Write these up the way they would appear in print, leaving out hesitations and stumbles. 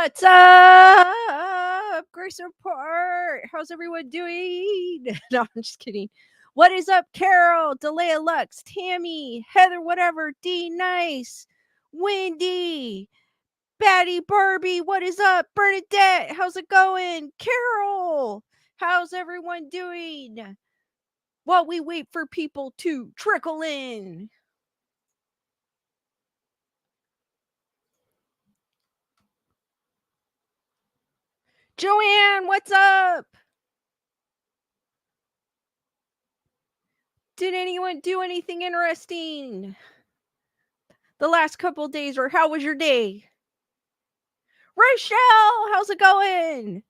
What's up, Grace Report? How's everyone doing? No, I'm just kidding. What is up, Carol, Delia Lux, Tammy, Heather, whatever, D Nice, Wendy, Batty Barbie, what is up? Bernadette, how's it going? Carol, how's everyone doing? While we wait for people to trickle in. Joanne, what's up? Did anyone do anything interesting the last couple of days, or how was your day? Rochelle, how's it going?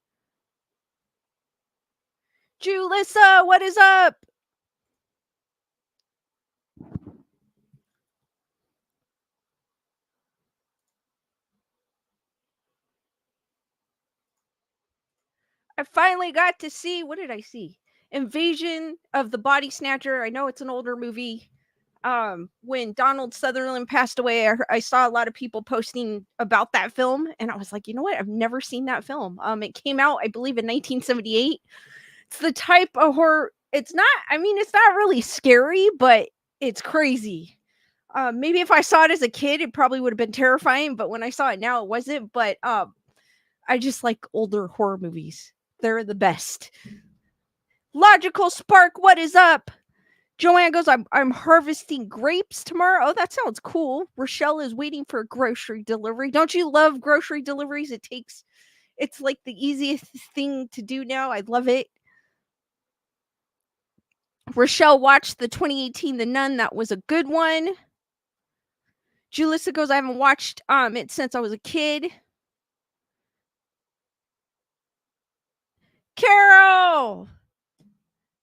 Julissa, what is up? I finally got to see, what did I see? Invasion of the Body Snatcher. I know it's an older movie. When Donald Sutherland passed away, I saw a lot of people posting about that film, and I was like, you know what? I've never seen that film. It came out, I believe, in 1978. It's the type of horror. It's not really scary, but it's crazy. Maybe if I saw it as a kid, it probably would have been terrifying, but when I saw it now, it wasn't. But I just like older horror movies. They're the best. Logical Spark, what is up? Joanne goes, I'm harvesting grapes tomorrow. Oh, that sounds cool. Rochelle is waiting for a grocery delivery. Don't you love grocery deliveries? It's like the easiest thing to do now. I love it. Rochelle watched the 2018 The Nun. That was a good one. Julissa goes, I haven't watched it since I was a kid. Carol!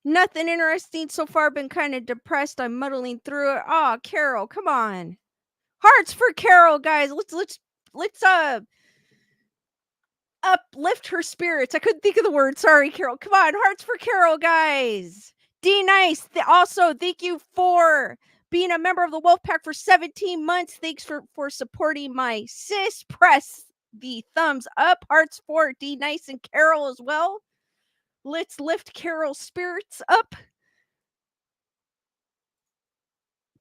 Nothing interesting so far. Been kind of depressed. I'm muddling through it. Oh, Carol, come on. Hearts for Carol, guys. Let's uplift her spirits. I couldn't think of the word. Sorry, Carol. Come on, hearts for Carol, guys. D Nice. Also, thank you for being a member of the Wolfpack for 17 months. Thanks for supporting my sis. Press the thumbs up. Hearts for D Nice and Carol as well. Let's lift Carol's spirits up.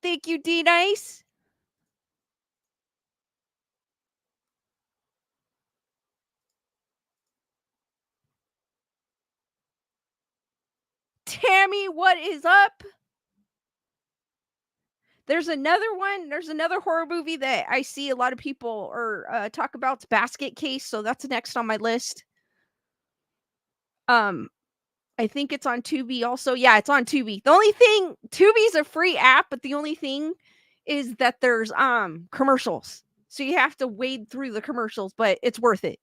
Thank you, D Nice. Tammy, what is up? There's another one. There's another horror movie that I see a lot of people talk about. It's Basket Case, so that's next on my list. I think it's on Tubi also. Yeah, it's on Tubi. The only thing, Tubi's a free app, but the only thing is that there's commercials. So you have to wade through the commercials, but it's worth it.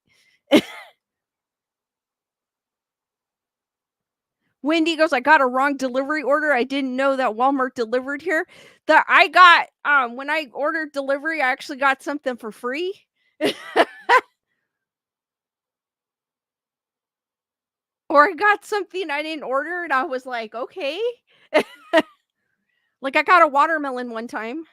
Wendy goes, I got a wrong delivery order. I didn't know that Walmart delivered here. I got when I ordered delivery, I actually got something for free. Or I got something I didn't order and I was like, okay. Like I got a watermelon one time.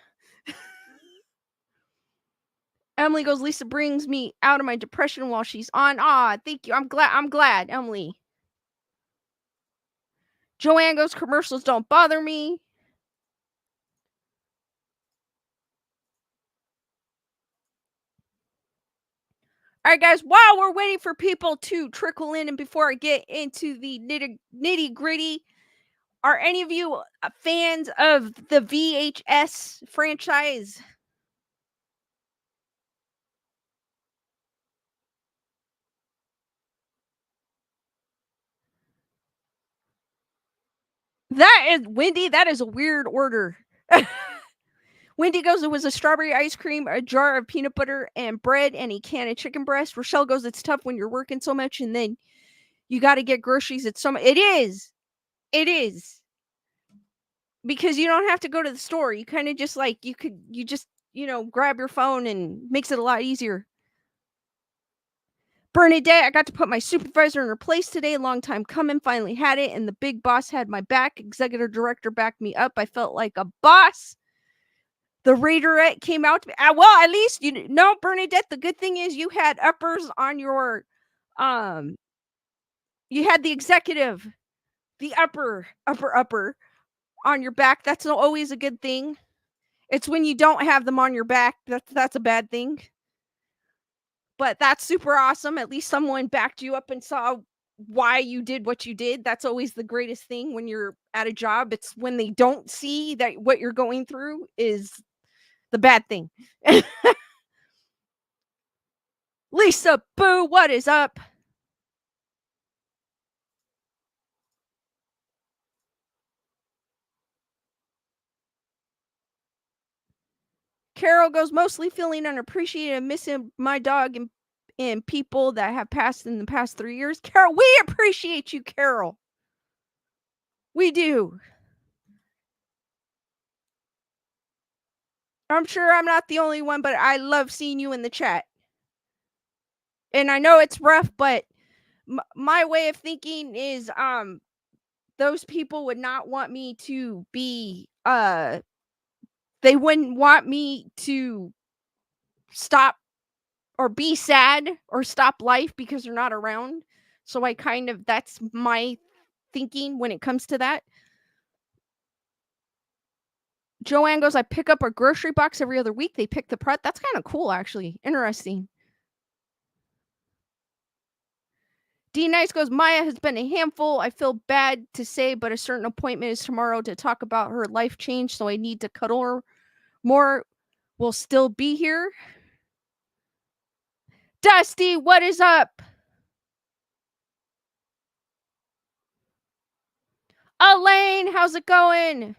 Emily goes, Lisa brings me out of my depression while she's on. Thank you. I'm glad, Emily. Joanne goes, commercials don't bother me. All right, guys, while we're waiting for people to trickle in and before I get into the nitty gritty, are any of you fans of the VHS franchise? That is, Wendy, that is a weird order. Wendy goes, it was a strawberry ice cream, a jar of peanut butter and bread, and a can of chicken breast. Rochelle goes, it's tough when you're working so much and then you got to get groceries. It's so much. It is. Because you don't have to go to the store. You kind of just like, you just, grab your phone and makes it a lot easier. Bernadette, I got to put my supervisor in her place today. Long time coming. Finally had it. And the big boss had my back. Executive director backed me up. I felt like a boss. The Raiderette came out to me. Well, at least no, Bernadette. The good thing is you had uppers on your, um, you had the executive, the upper on your back. That's always a good thing. It's when you don't have them on your back that's a bad thing. But that's super awesome. At least someone backed you up and saw why you did what you did. That's always the greatest thing when you're at a job. It's when they don't see that what you're going through is the bad thing. Lisa Boo, what is up? Carol goes, mostly feeling unappreciated, missing my dog and people that have passed in the past 3 years. Carol, we appreciate you, Carol. We do. I'm sure I'm not the only one, but I love seeing you in the chat. And I know it's rough, but my way of thinking is those people would not want me to be they wouldn't want me to stop or be sad or stop life because they're not around. So I kind of that's my thinking when it comes to that. Joanne goes, I pick up a grocery box every other week. They pick the prep. That's kind of cool, actually. Interesting. D Nice goes, Maya has been a handful. I feel bad to say, but a certain appointment is tomorrow to talk about her life change, so I need to cuddle her more. Will still be here. Dusty, what is up? Elaine, how's it going?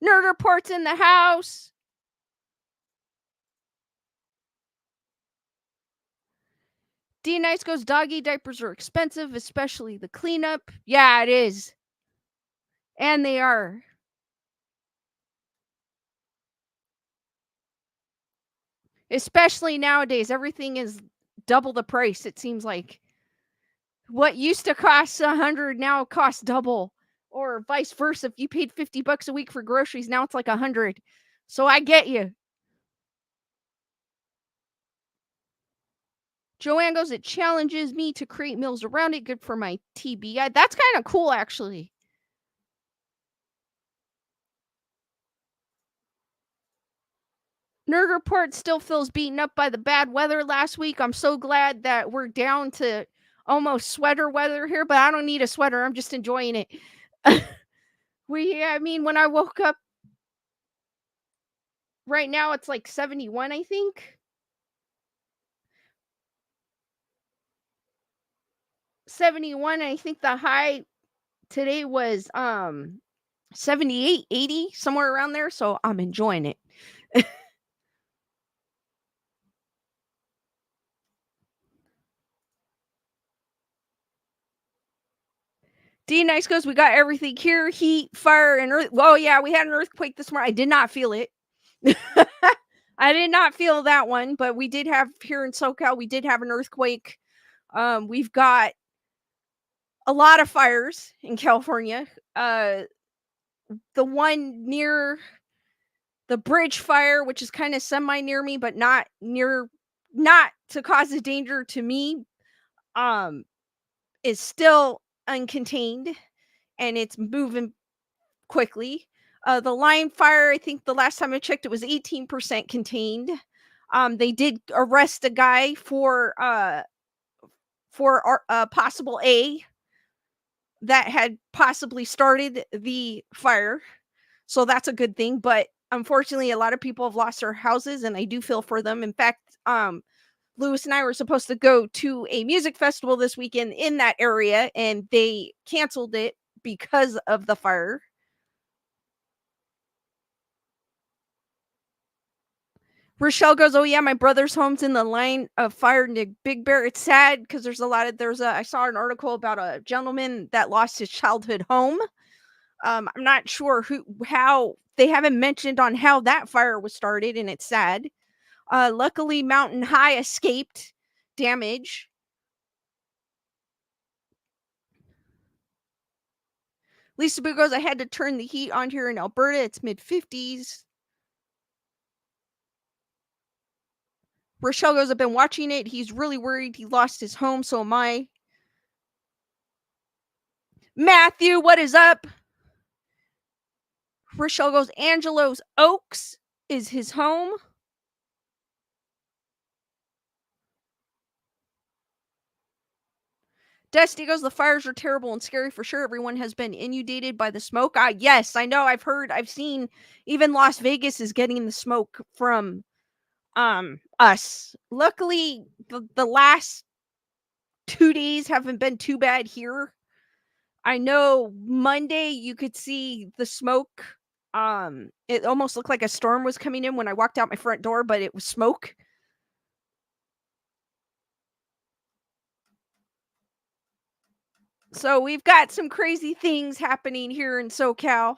Nerd Report's in the house. D Nice goes, doggy diapers are expensive, especially the cleanup. Yeah, it is. And they are. Especially nowadays, everything is double the price, it seems like. What used to cost $100 now costs double. Or vice versa. If you paid $50 a week for groceries, now it's like $100. So I get you. Joanne goes, it challenges me to create meals around it. Good for my TBI. That's kind of cool, actually. Nerd Report still feels beaten up by the bad weather last week. I'm so glad that we're down to almost sweater weather here, but I don't need a sweater. I'm just enjoying it. I mean, when I woke up, right now it's like 71, I think. 71. I think the high today was 78, 80, somewhere around there. So I'm enjoying it. D Nice goes, we got everything here, heat, fire, and earth. Well, yeah, we had an earthquake this morning. I did not feel it. I did not feel that one, but we did have here in SoCal, we did have an earthquake. We've got a lot of fires in California. The one near the bridge fire, which is kind of semi near me, but not to cause a danger to me, um, is still uncontained and it's moving quickly. The line fire, I think the last time I checked, it was 18% contained. They did arrest a guy for possible A that had possibly started the fire. So that's a good thing. But unfortunately, a lot of people have lost their houses, and I do feel for them. In fact, Lewis and I were supposed to go to a music festival this weekend in that area, and they canceled it because of the fire. Rochelle goes, oh yeah, my brother's home's in the line of fire near Big Bear. It's sad because I saw an article about a gentleman that lost his childhood home. I'm not sure how they haven't mentioned on how that fire was started, and it's sad. Luckily, Mountain High escaped damage. Lisa Boo goes, I had to turn the heat on here in Alberta. It's mid 50s. Rochelle goes, I've been watching it. He's really worried he lost his home, so am I. Matthew, what is up? Rochelle goes, Angelo's Oaks is his home. Dusty goes, the fires are terrible and scary for sure. Everyone has been inundated by the smoke. Yes, I know. I've seen even Las Vegas is getting the smoke from us. Luckily, the last 2 days haven't been too bad here. I know Monday you could see the smoke. It almost looked like a storm was coming in when I walked out my front door, but it was smoke. So we've got some crazy things happening here in SoCal.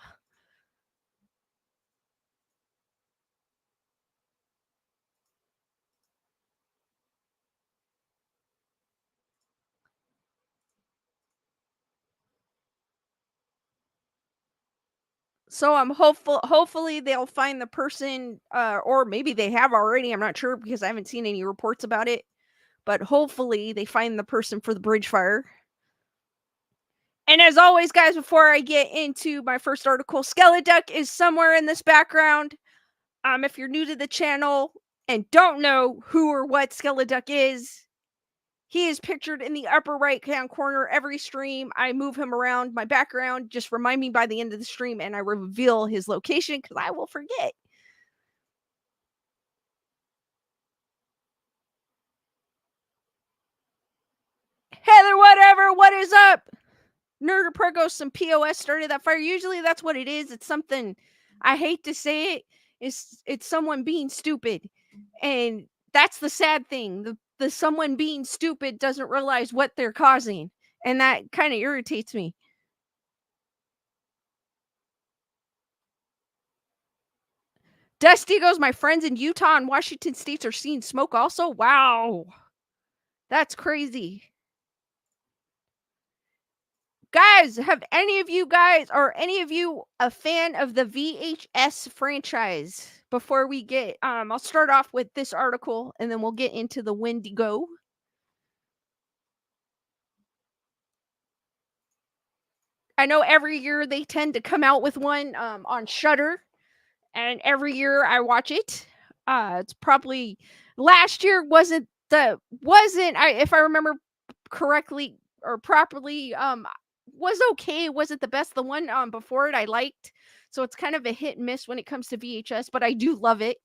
So I'm hopefully they'll find the person, or maybe they have already. I'm not sure because I haven't seen any reports about it. But hopefully they find the person for the bridge fire. And as always, guys, before I get into my first article, Skeleduck is somewhere in this background. If you're new to the channel and don't know who or what Skeleduck is, he is pictured in the upper right hand corner every stream. I move him around my background. Just remind me by the end of the stream and I reveal his location because I will forget. Heather, whatever, what is up? Nerd Prego, some POS started that fire. Usually that's what it is. It's something, I hate to say it, it's someone being stupid. And that's the sad thing. The someone being stupid doesn't realize what they're causing. And that kind of irritates me. Dusty goes, my friends in Utah and Washington states are seeing smoke also. Wow. That's crazy. Guys, have any of you guys, or any of you, a fan of the VHS franchise? Before we get, I'll start off with this article and then we'll get into the Wendigo. I know every year they tend to come out with one on Shudder, and every year I watch it. It's probably last year wasn't I, if I remember correctly or properly, was okay. It wasn't the best. The one before it I liked. So it's kind of a hit and miss when it comes to VHS, but I do love it.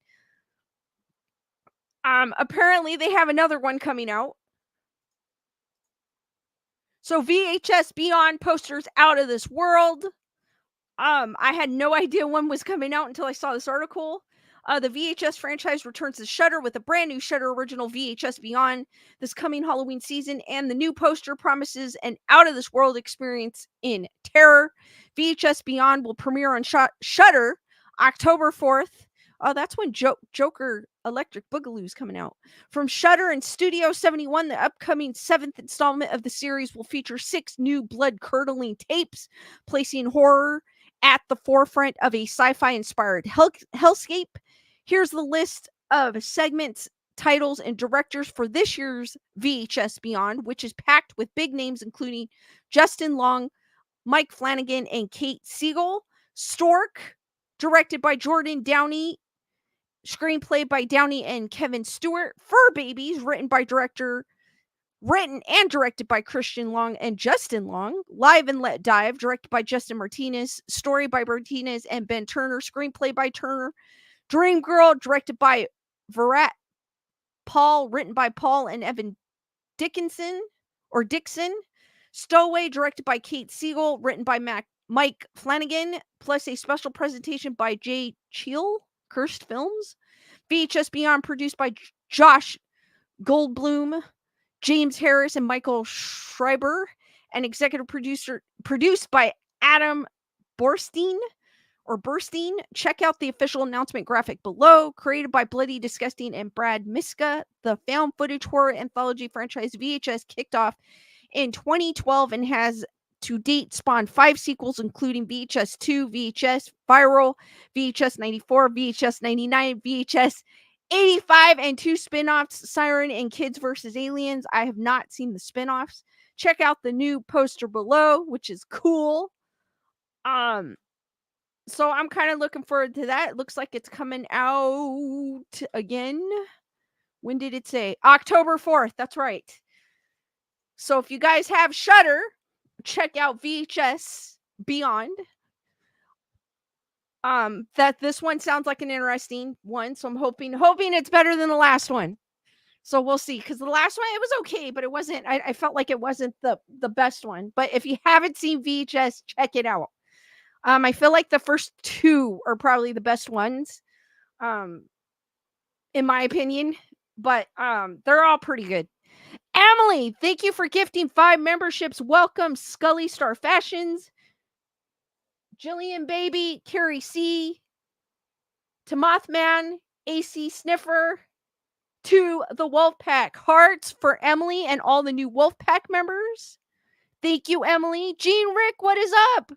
Apparently they have another one coming out. So VHS Beyond posters out of this world. I had no idea one was coming out until I saw this article. The VHS franchise returns to Shudder with a brand new Shudder original VHS Beyond this coming Halloween season, and the new poster promises an out of this world experience in terror. VHS Beyond will premiere on Shudder October 4th. Oh, that's when Joker Electric Boogaloo is coming out. From Shudder and Studio 71, the upcoming 7th installment of the series will feature 6 new blood-curdling tapes, placing horror at the forefront of a sci-fi inspired hellscape. Here's the list of segments, titles, and directors for this year's VHS Beyond, which is packed with big names including Justin Long, Mike Flanagan, and Kate Siegel. Stork, directed by Jordan Downey, screenplay by Downey and Kevin Stewart. Fur Babies, written and directed by Christian Long and Justin Long. Live and Let Dive, directed by Justin Martinez. Story by Martinez and Ben Turner. Screenplay by Turner. Dream Girl, directed by Virat Paul, written by Paul and Evan Dixon. Stowaway, directed by Kate Siegel, written by Mike Flanagan, plus a special presentation by Jay Cheel, Cursed Films. VHS Beyond, produced by Josh Goldblum, James Harris, and Michael Schreiber, and executive produced by Adam Borstein. Check out the official announcement graphic below. Created by Bloody Disgusting and Brad Miska, the found footage horror anthology franchise VHS kicked off in 2012 and has to date spawned 5 sequels, including VHS 2, VHS Viral, VHS 94, VHS 99, VHS 85 and 2 spin-offs, Siren and Kids versus Aliens. I have not seen the spin-offs. Check out the new poster below, which is cool. So I'm kind of looking forward to that. It looks like it's coming out again. When did it say? October 4th. That's right. So if you guys have Shudder, check out VHS Beyond. That this one sounds like an interesting one, so I'm hoping it's better than the last one. So we'll see, because the last one, it was okay, but it wasn't. I felt like it wasn't the best one. But if you haven't seen VHS, check it out. I feel like the first two are probably the best ones, in my opinion. But they're all pretty good. Emily, thank you for gifting 5 memberships. Welcome, Scully Star Fashions, Jillian Baby, Carrie C, to Mothman, AC Sniffer, to the Wolfpack. Hearts for Emily and all the new Wolfpack members. Thank you, Emily. Jean Rick, what is up?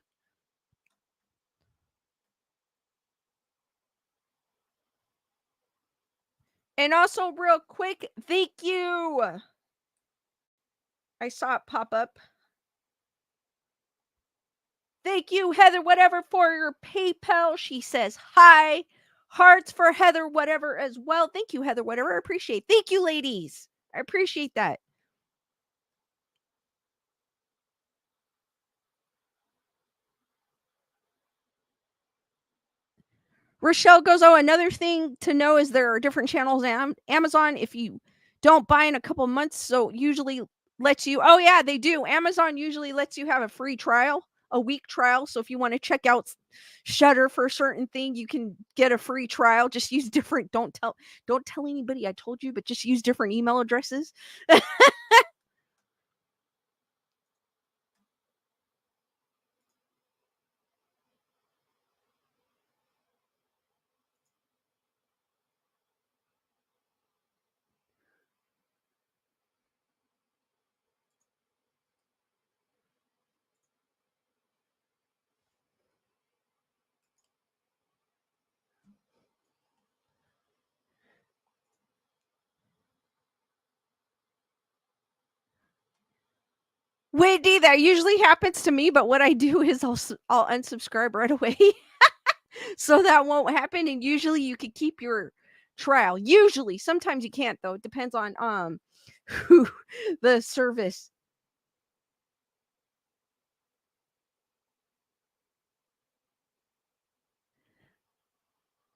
And also, real quick, thank you. I saw it pop up. Thank you, Heather, whatever, for your PayPal. She says hi. Hearts for Heather, whatever, as well. Thank you, Heather, whatever. I appreciate it. Thank you, ladies. I appreciate that. Rochelle goes, oh, another thing to know is there are different channels on Amazon if you don't buy in a couple months. So usually lets you, oh yeah, they do. Amazon usually lets you have a free trial, a week trial. So if you want to check out Shudder for a certain thing, you can get a free trial. Just use different, don't tell anybody I told you, but just use different email addresses. Wendy, that usually happens to me, but what I do is I'll unsubscribe right away. So that won't happen, and usually you can keep your trial. Usually, sometimes you can't though. It depends on who the service.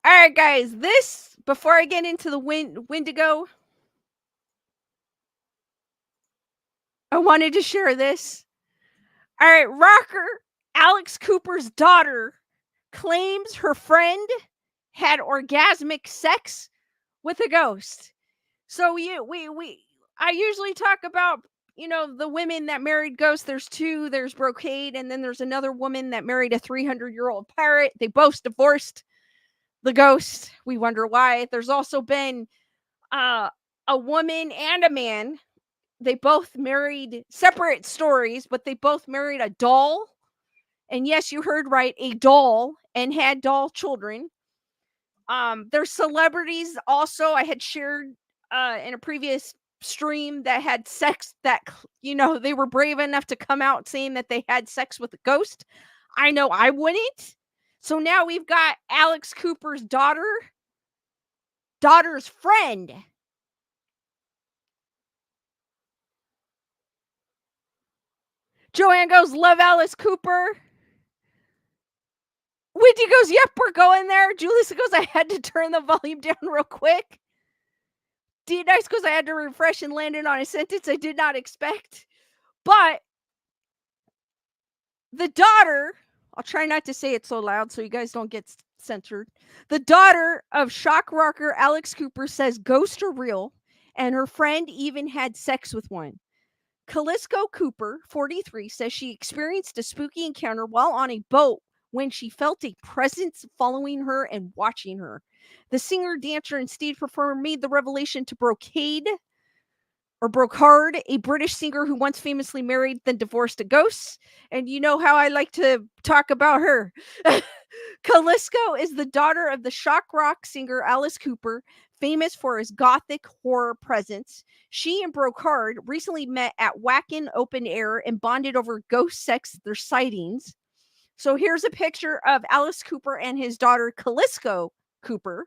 All right, guys. This before I get into the Wendigo, I wanted to share this. All right, rocker Alex Cooper's daughter claims her friend had orgasmic sex with a ghost. So I usually talk about, the women that married ghosts. There's 2. There's Brocade, and then there's another woman that married a 300-year-old pirate. They both divorced the ghost. We wonder why. There's also been a woman and a man. They both married separate stories, but they both married a doll. And yes, you heard right, a doll, and had doll children. There's celebrities also I had shared in a previous stream that had sex that they were brave enough to come out saying that they had sex with a ghost. I know I wouldn't. So now we've got Alex Cooper's daughter's friend. Joanne goes, love Alice Cooper. Wendy goes, yep, we're going there. Julius goes, I had to turn the volume down real quick. D Nice goes, I had to refresh and landed on a sentence I did not expect. But the daughter, I'll try not to say it so loud so you guys don't get censored. The daughter of shock rocker Alex Cooper says ghosts are real, and her friend even had sex with one. Calisco Cooper, 43, says she experienced a spooky encounter while on a boat when she felt a presence following her and watching her. The singer, dancer, and stage performer made the revelation to Brocade Or Brocard, a British singer who once famously married then divorced a ghost. And you know how I like to talk about her. Callisto is the daughter of the shock rock singer Alice Cooper, famous for his gothic horror presence. She and Brocard recently met at Wacken Open Air and bonded over ghost sex their sightings. So here's a picture of Alice Cooper and his daughter Callisto Cooper,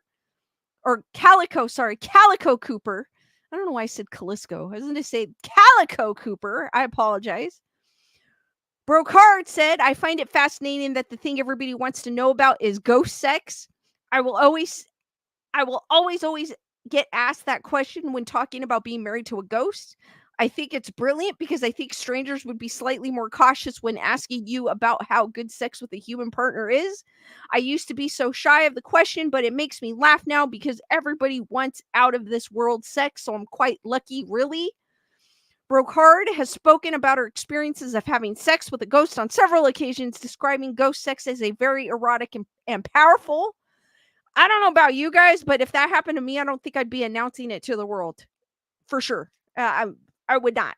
or Calico, sorry, Calico Cooper. I don't know why I said Callisto. I was going to say Calico Cooper. I apologize. Brocard said, I find it fascinating that the thing everybody wants to know about is ghost sex. I will always get asked that question when talking about being married to a ghost. I think it's brilliant because I think strangers would be slightly more cautious when asking you about how good sex with a human partner is. I used to be so shy of the question, but it makes me laugh now because everybody wants out of this world sex, so I'm quite lucky, really. Brocard has spoken about her experiences of having sex with a ghost on several occasions, describing ghost sex as a very erotic and powerful. I don't know about you guys, but if that happened to me, I don't think I'd be announcing it to the world. For sure. I would not.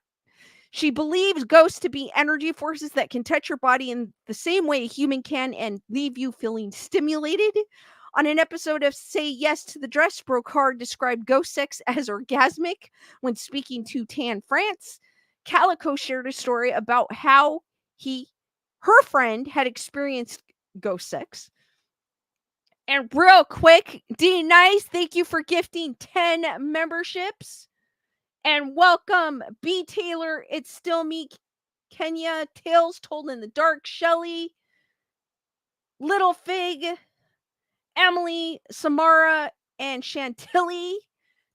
She believes ghosts to be energy forces that can touch your body in the same way a human can and leave you feeling stimulated. On an episode of Say Yes to the Dress, Brocard described ghost sex as orgasmic when speaking to Tan France. Calico shared a story about how her friend had experienced ghost sex. And real quick, D Nice, thank you for gifting 10 memberships. And welcome, B Taylor, It's Still Me, Kenya, Tales Told in the Dark, Shelly, Little Fig, Emily, Samara, and Chantilly.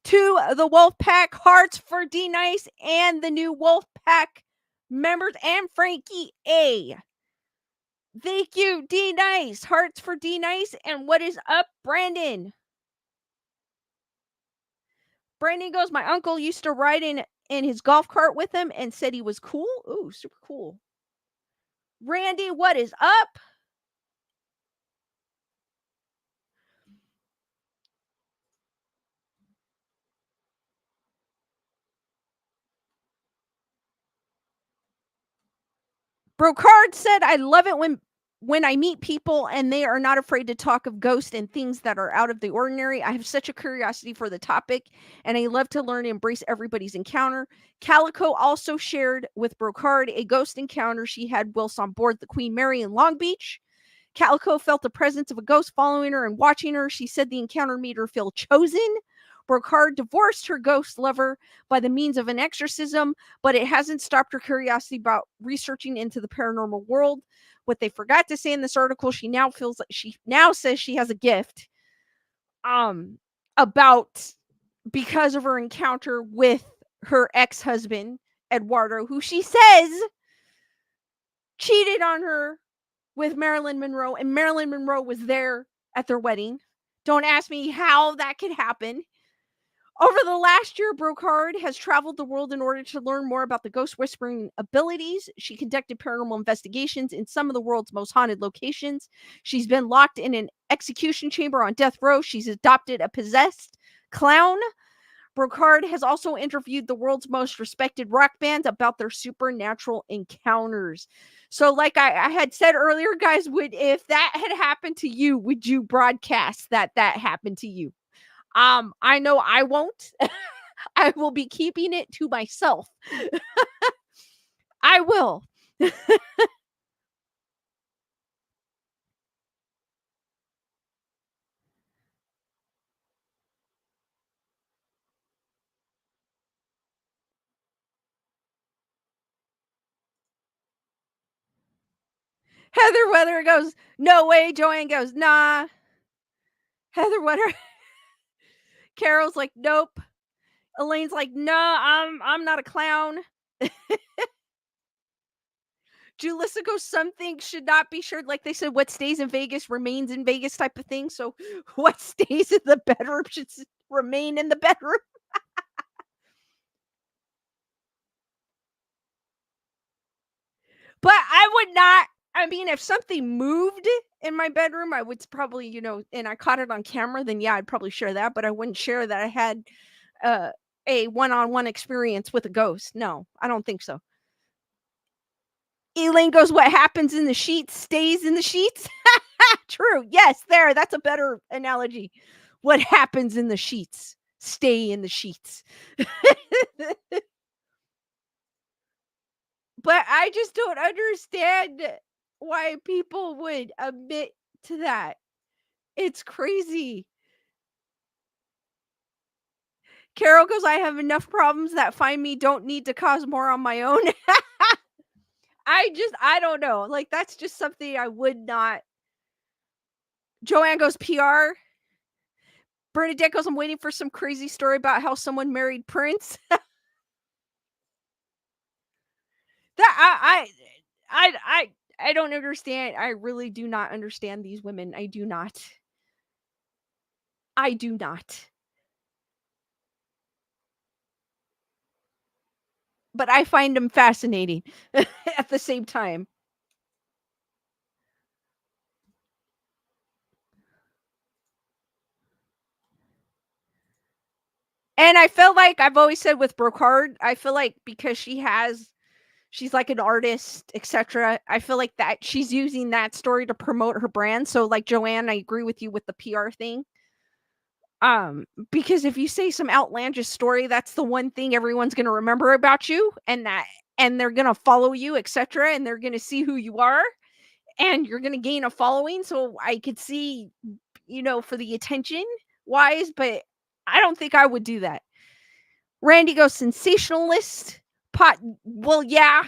To the Wolfpack, hearts for D Nice and the new Wolfpack members, and Frankie A. Thank you, D Nice. Hearts for D Nice. And what is up, Brandon? Brandon goes, my uncle used to ride in his golf cart with him and said he was cool. Ooh, super cool. Randy, what is up? Brocard said, I love it when I meet people and they are not afraid to talk of ghosts and things that are out of the ordinary. I have such a curiosity for the topic and I love to learn and embrace everybody's encounter. Calico also shared with Brocard a ghost encounter she had whilst on board the Queen Mary in Long Beach. Calico felt the presence of a ghost following her and watching her. She said the encounter made her feel chosen. Brocard divorced her ghost lover by the means of an exorcism, but it hasn't stopped her curiosity about researching into the paranormal world. What they forgot to say in this article, she now says she has a gift about because of her encounter with her ex-husband, Eduardo, who she says cheated on her with Marilyn Monroe, and Marilyn Monroe was there at their wedding. Don't ask me how that could happen. Over the last year, Brocard has traveled the world in order to learn more about the ghost whispering abilities. She conducted paranormal investigations in some of the world's most haunted locations. She's been locked in an execution chamber on death row. She's adopted a possessed clown. Brocard has also interviewed the world's most respected rock bands about their supernatural encounters. So, like I had said earlier, guys, if that had happened to you, would you broadcast that happened to you? I know I won't. I will be keeping it to myself. I will. Heather Weather goes, no way. Joanne goes, nah. Heather Weather. Carol's like, nope. Elaine's like, nah, I'm not a clown. Julissa goes, some things should not be shared. Like they said, what stays in Vegas remains in Vegas type of thing. So what stays in the bedroom should remain in the bedroom. But I would not, I mean, if something moved in my bedroom, I would probably, and I caught it on camera, then yeah, I'd probably share that. But I wouldn't share that I had a one-on-one experience with a ghost. No, I don't think so. Elaine goes, "What happens in the sheets stays in the sheets." True. Yes, there. That's a better analogy. What happens in the sheets stay in the sheets. But I just don't understand why people would admit to that. It's crazy. Carol goes, "I have enough problems that find me don't need to cause more on my own." I don't know. Like, that's just something I would not. Joanne goes, "PR." Bernadette goes, "I'm waiting for some crazy story about how someone married Prince." That I don't understand. I really do not understand these women. I do not. I do not. But I find them fascinating at the same time. And I feel like I've always said with Brocard, I feel like because she's like an artist, etc. I feel like that she's using that story to promote her brand. So like Joanne, I agree with you with the PR thing. Because if you say some outlandish story, that's the one thing everyone's gonna remember about you, and they're gonna follow you, etc. And they're gonna see who you are, and you're gonna gain a following. So I could see, for the attention wise, but I don't think I would do that. Randy goes sensationalist. Pot. Well, yeah.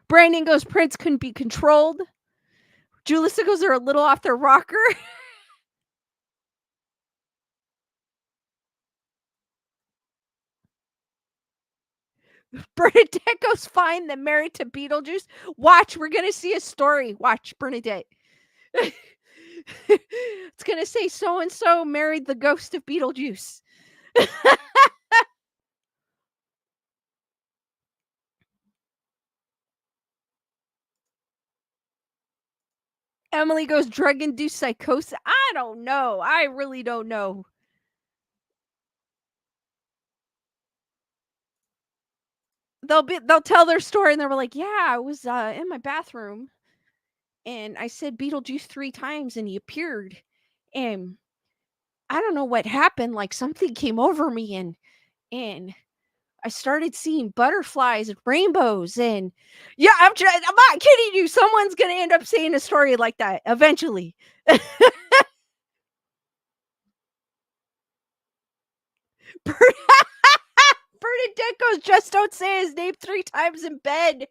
Brandon goes Prince couldn't be controlled. Julissa goes they're a little off their rocker. Bernadette goes fine. Then married to Beetlejuice. Watch, we're gonna see a story. Watch, Bernadette. It's gonna say so and so married the ghost of Beetlejuice. Emily goes drug induced psychosis. I don't know. I really don't know. They'll tell their story and they're like, yeah, I was in my bathroom and I said Beetlejuice 3 times and he appeared. And I don't know what happened. Like something came over me and I started seeing butterflies and rainbows and yeah, I'm not kidding you. Someone's gonna end up saying a story like that eventually. Bernadette goes, just don't say his name 3 times in bed.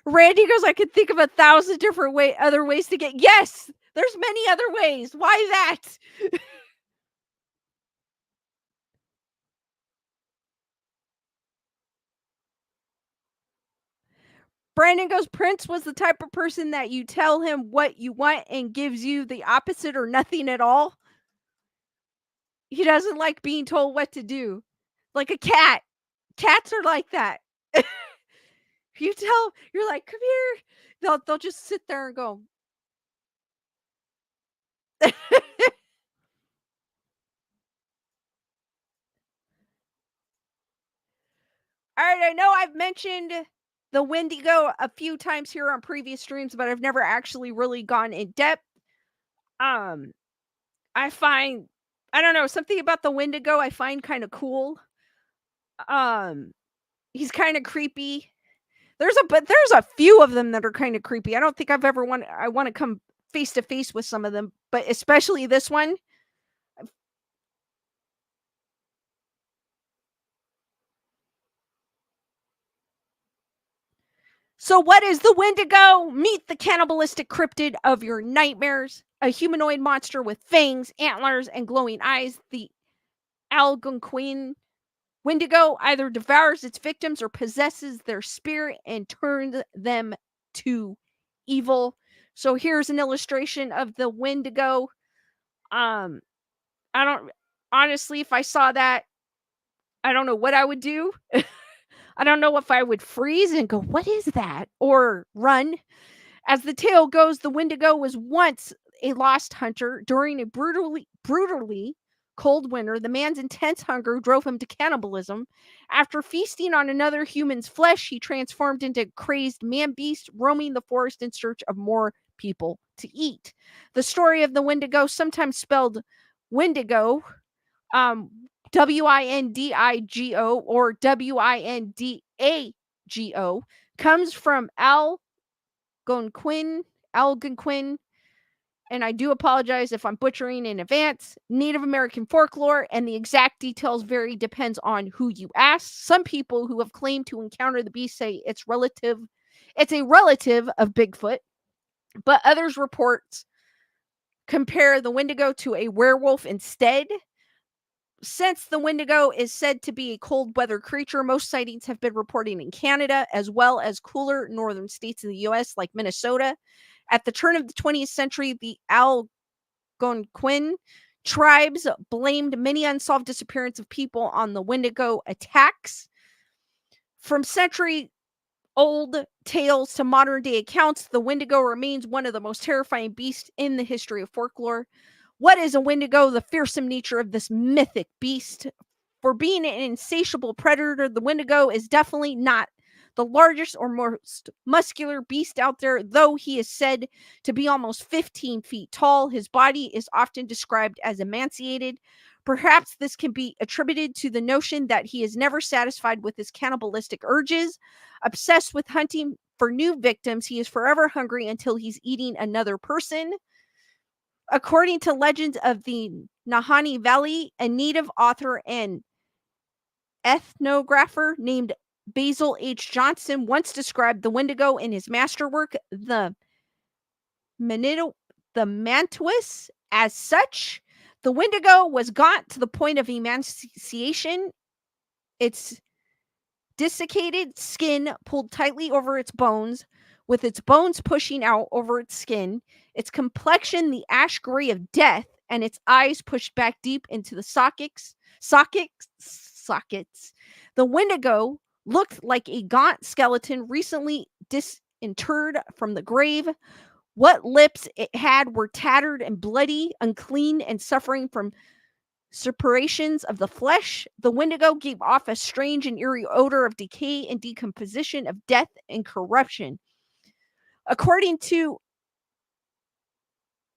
Randy goes, I could think of 1,000 different other ways to get. Yes, there's many other ways. Why that? Brandon goes, Prince was the type of person that you tell him what you want and gives you the opposite or nothing at all. He doesn't like being told what to do. Like a cat. Cats are like that. You're like, come here. They'll just sit there and go. All right, I know I've mentioned the Wendigo a few times here on previous streams, but I've never actually really gone in depth. Um, I find I don't know, something about the Wendigo I find kind of cool. Um, he's kind of creepy. There's a few of them that are kind of creepy. I don't think I want to come face to face with some of them, but especially this one. So, what is the Wendigo? Meet the cannibalistic cryptid of your nightmares. A humanoid monster with fangs, antlers, and glowing eyes. The Algonquin Wendigo either devours its victims or possesses their spirit and turns them to evil. So, here's an illustration of the Wendigo. Um, I don't honestly, if I saw that, I don't know what I would do. I don't know if I would freeze and go, "What is that?" or run. As the tale goes, the Wendigo was once a lost hunter during a brutally cold winter. The man's intense hunger drove him to cannibalism. After feasting on another human's flesh, he transformed into a crazed man beast, roaming the forest in search of more people to eat. The story of the Wendigo, sometimes spelled Wendigo, um, Windigo or Windago, comes from Algonquin, Algonquin, and I do apologize if I'm butchering in advance, Native American folklore, and the exact details vary depends on who you ask. Some people who have claimed to encounter the beast say it's a relative of Bigfoot, but others reports compare the Wendigo to a werewolf instead. Since the Wendigo is said to be a cold weather creature, most sightings have been reported in Canada as well as cooler northern states in the US like Minnesota. At the turn of the 20th century, the Algonquin tribes blamed many unsolved disappearances of people on the Wendigo attacks. From century old tales to modern day accounts, the Wendigo remains one of the most terrifying beasts in the history of folklore. What is a Wendigo? The fearsome nature of this mythic beast. For being an insatiable predator, the Wendigo is definitely not the largest or most muscular beast out there, though he is said to be almost 15 feet tall. His body is often described as emaciated. Perhaps this can be attributed to the notion that he is never satisfied with his cannibalistic urges. Obsessed with hunting for new victims, he is forever hungry until he's eating another person. According to legends of the Nahanni Valley, a native author and ethnographer named Basil H. Johnson once described the Wendigo in his masterwork, the Mantuus, as such. The Wendigo was gaunt to the point of emaciation. Its desiccated skin pulled tightly over its bones, with its bones pushing out over its skin, its complexion the ash gray of death, and its eyes pushed back deep into the sockets. The Wendigo looked like a gaunt skeleton recently disinterred from the grave. What lips it had were tattered and bloody, unclean, and suffering from suppurations of the flesh. The Wendigo gave off a strange and eerie odor of decay and decomposition, of death and corruption. According to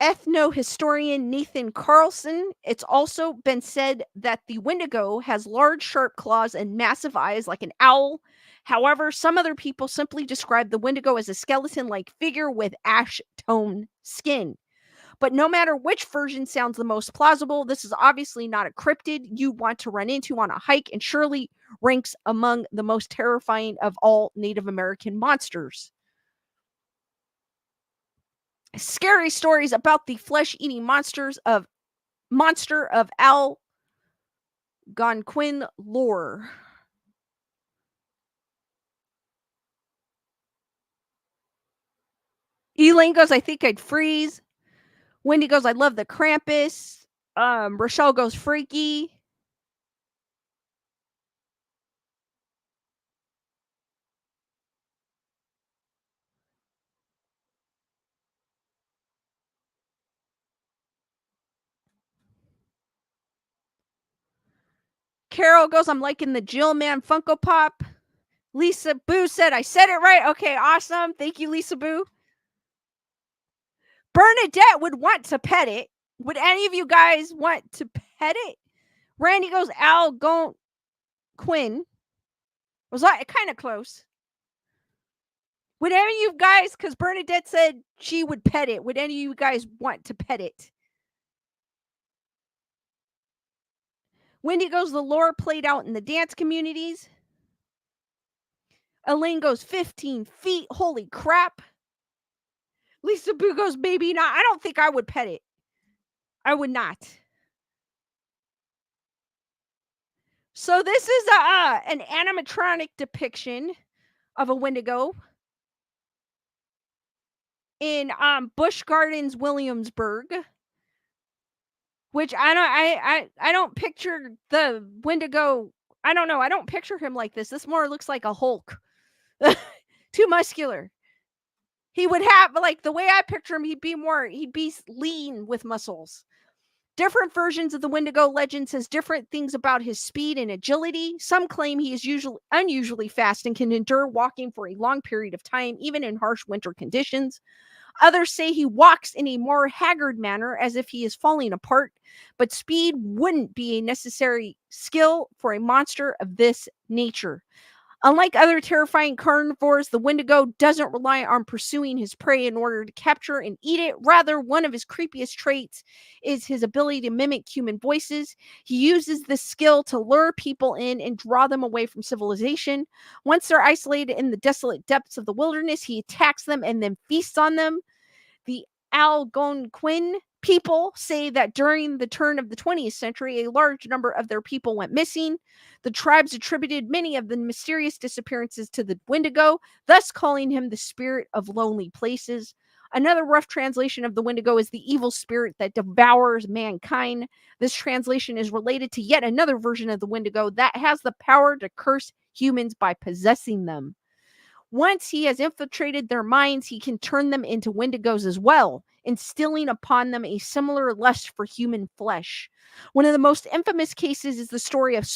ethnohistorian Nathan Carlson, it's also been said that the Wendigo has large, sharp claws and massive eyes like an owl. However, some other people simply describe the Wendigo as a skeleton-like figure with ash-tone skin. But no matter which version sounds the most plausible, this is obviously not a cryptid you want to run into on a hike and surely ranks among the most terrifying of all Native American monsters. Scary stories about the flesh-eating monster of Algonquin lore. Elaine goes, I think I'd freeze. Wendy goes, I love the Krampus. Rochelle goes, freaky. Carol goes, I'm liking the Jill Man Funko Pop. Lisa Boo said, I said it right. Okay, awesome. Thank you, Lisa Boo. Bernadette would want to pet it. Would any of you guys want to pet it? Randy goes, Algonquin. Was that kind of close? Would any of you guys, because Bernadette said she would pet it, would any of you guys want to pet it? Wendy goes, the lore played out in the dance communities. Elaine goes, 15 feet. Holy crap. Lisa Boo goes, maybe not. I don't think I would pet it. I would not. So this is an animatronic depiction of a Wendigo in Busch Gardens, Williamsburg. Which I don't picture the Wendigo. I don't know. I don't picture him like this. This more looks like a Hulk. Too muscular. He would have, like, the way I picture him, he'd be lean with muscles. Different versions of the Wendigo legend says different things about his speed and agility. Some claim he is usually unusually fast and can endure walking for a long period of time, even in harsh winter conditions. Others say he walks in a more haggard manner as if he is falling apart, but speed wouldn't be a necessary skill for a monster of this nature. Unlike other terrifying carnivores, the Wendigo doesn't rely on pursuing his prey in order to capture and eat it. Rather, one of his creepiest traits is his ability to mimic human voices. He uses this skill to lure people in and draw them away from civilization. Once they're isolated in the desolate depths of the wilderness, he attacks them and then feasts on them. The Algonquin people say that during the turn of the 20th century, a large number of their people went missing. The tribes attributed many of the mysterious disappearances to the Wendigo, thus calling him the spirit of lonely places. Another rough translation of the Wendigo is the evil spirit that devours mankind. This translation is related to yet another version of the Wendigo that has the power to curse humans by possessing them. Once he has infiltrated their minds, he can turn them into wendigos as well, instilling upon them a similar lust for human flesh. One of the most infamous cases is the story of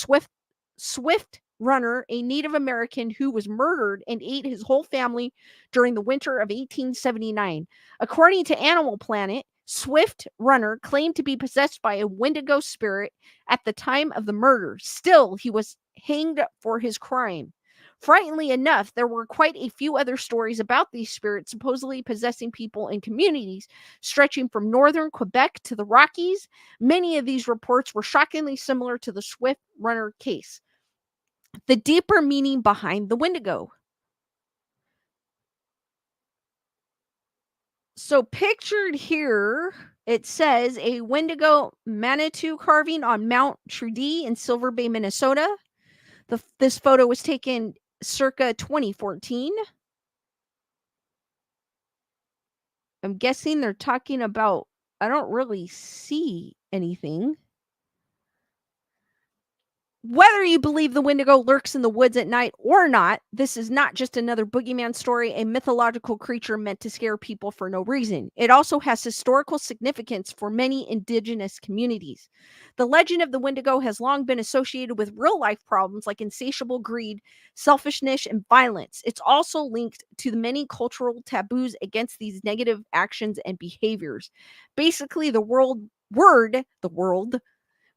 Swift Runner, a Native American who was murdered and ate his whole family during the winter of 1879. According to Animal Planet, Swift Runner claimed to be possessed by a wendigo spirit at the time of the murder. Still, he was hanged for his crime. Frighteningly enough, there were quite a few other stories about these spirits supposedly possessing people in communities stretching from northern Quebec to the Rockies. Many of these reports were shockingly similar to the Swift Runner case. The deeper meaning behind the Wendigo. So, pictured here, it says a Wendigo Manitou carving on Mount Trudy in Silver Bay, Minnesota. This photo was taken circa 2014. I'm guessing they're talking about, I don't really see anything. Whether you believe the Wendigo lurks in the woods at night or not, this is not just another boogeyman story, a mythological creature meant to scare people for no reason. It also has historical significance for many indigenous communities. The legend of the Wendigo has long been associated with real life problems like insatiable greed, selfishness, and violence. It's also linked to the many cultural taboos against these negative actions and behaviors. Basically, the world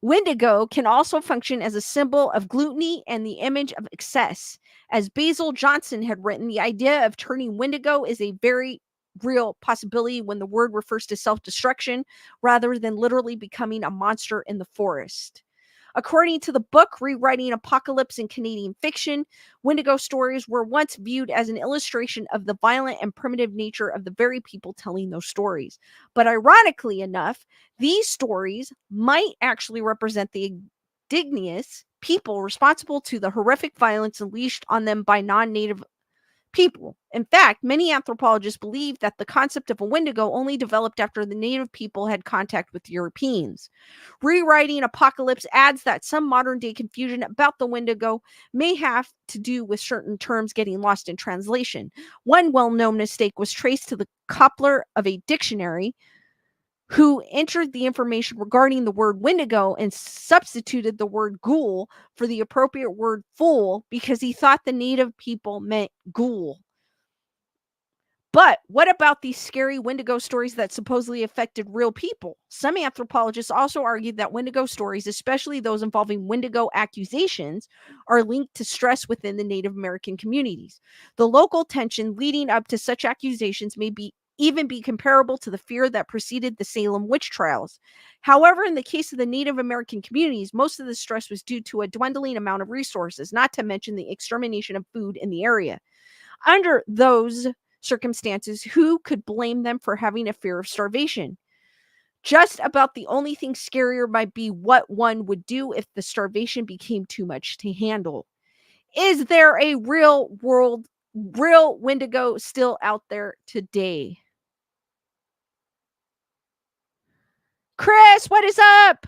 Wendigo can also function as a symbol of gluttony and the image of excess. As Basil Johnson had written, the idea of turning Wendigo is a very real possibility when the word refers to self destruction rather than literally becoming a monster in the forest. According to the book Rewriting Apocalypse in Canadian Fiction, Wendigo stories were once viewed as an illustration of the violent and primitive nature of the very people telling those stories. But ironically enough, these stories might actually represent the indigenous people responsible to the horrific violence unleashed on them by non native people. In fact, many anthropologists believe that the concept of a Wendigo only developed after the native people had contact with Europeans. Rewriting Apocalypse adds that some modern day confusion about the Wendigo may have to do with certain terms getting lost in translation. One well known mistake was traced to the coupler of a dictionary, who entered the information regarding the word Wendigo and substituted the word ghoul for the appropriate word fool because he thought the native people meant ghoul. But what about these scary Wendigo stories that supposedly affected real people? Some anthropologists also argued that Wendigo stories, especially those involving Wendigo accusations, are linked to stress within the Native American communities. The local tension leading up to such accusations may even be comparable to the fear that preceded the Salem witch trials. However, in the case of the Native American communities, most of the stress was due to a dwindling amount of resources, not to mention the extermination of food in the area. Under those circumstances, who could blame them for having a fear of starvation? Just about the only thing scarier might be what one would do if the starvation became too much to handle. Is there a real Wendigo still out there today? Chris, what is up?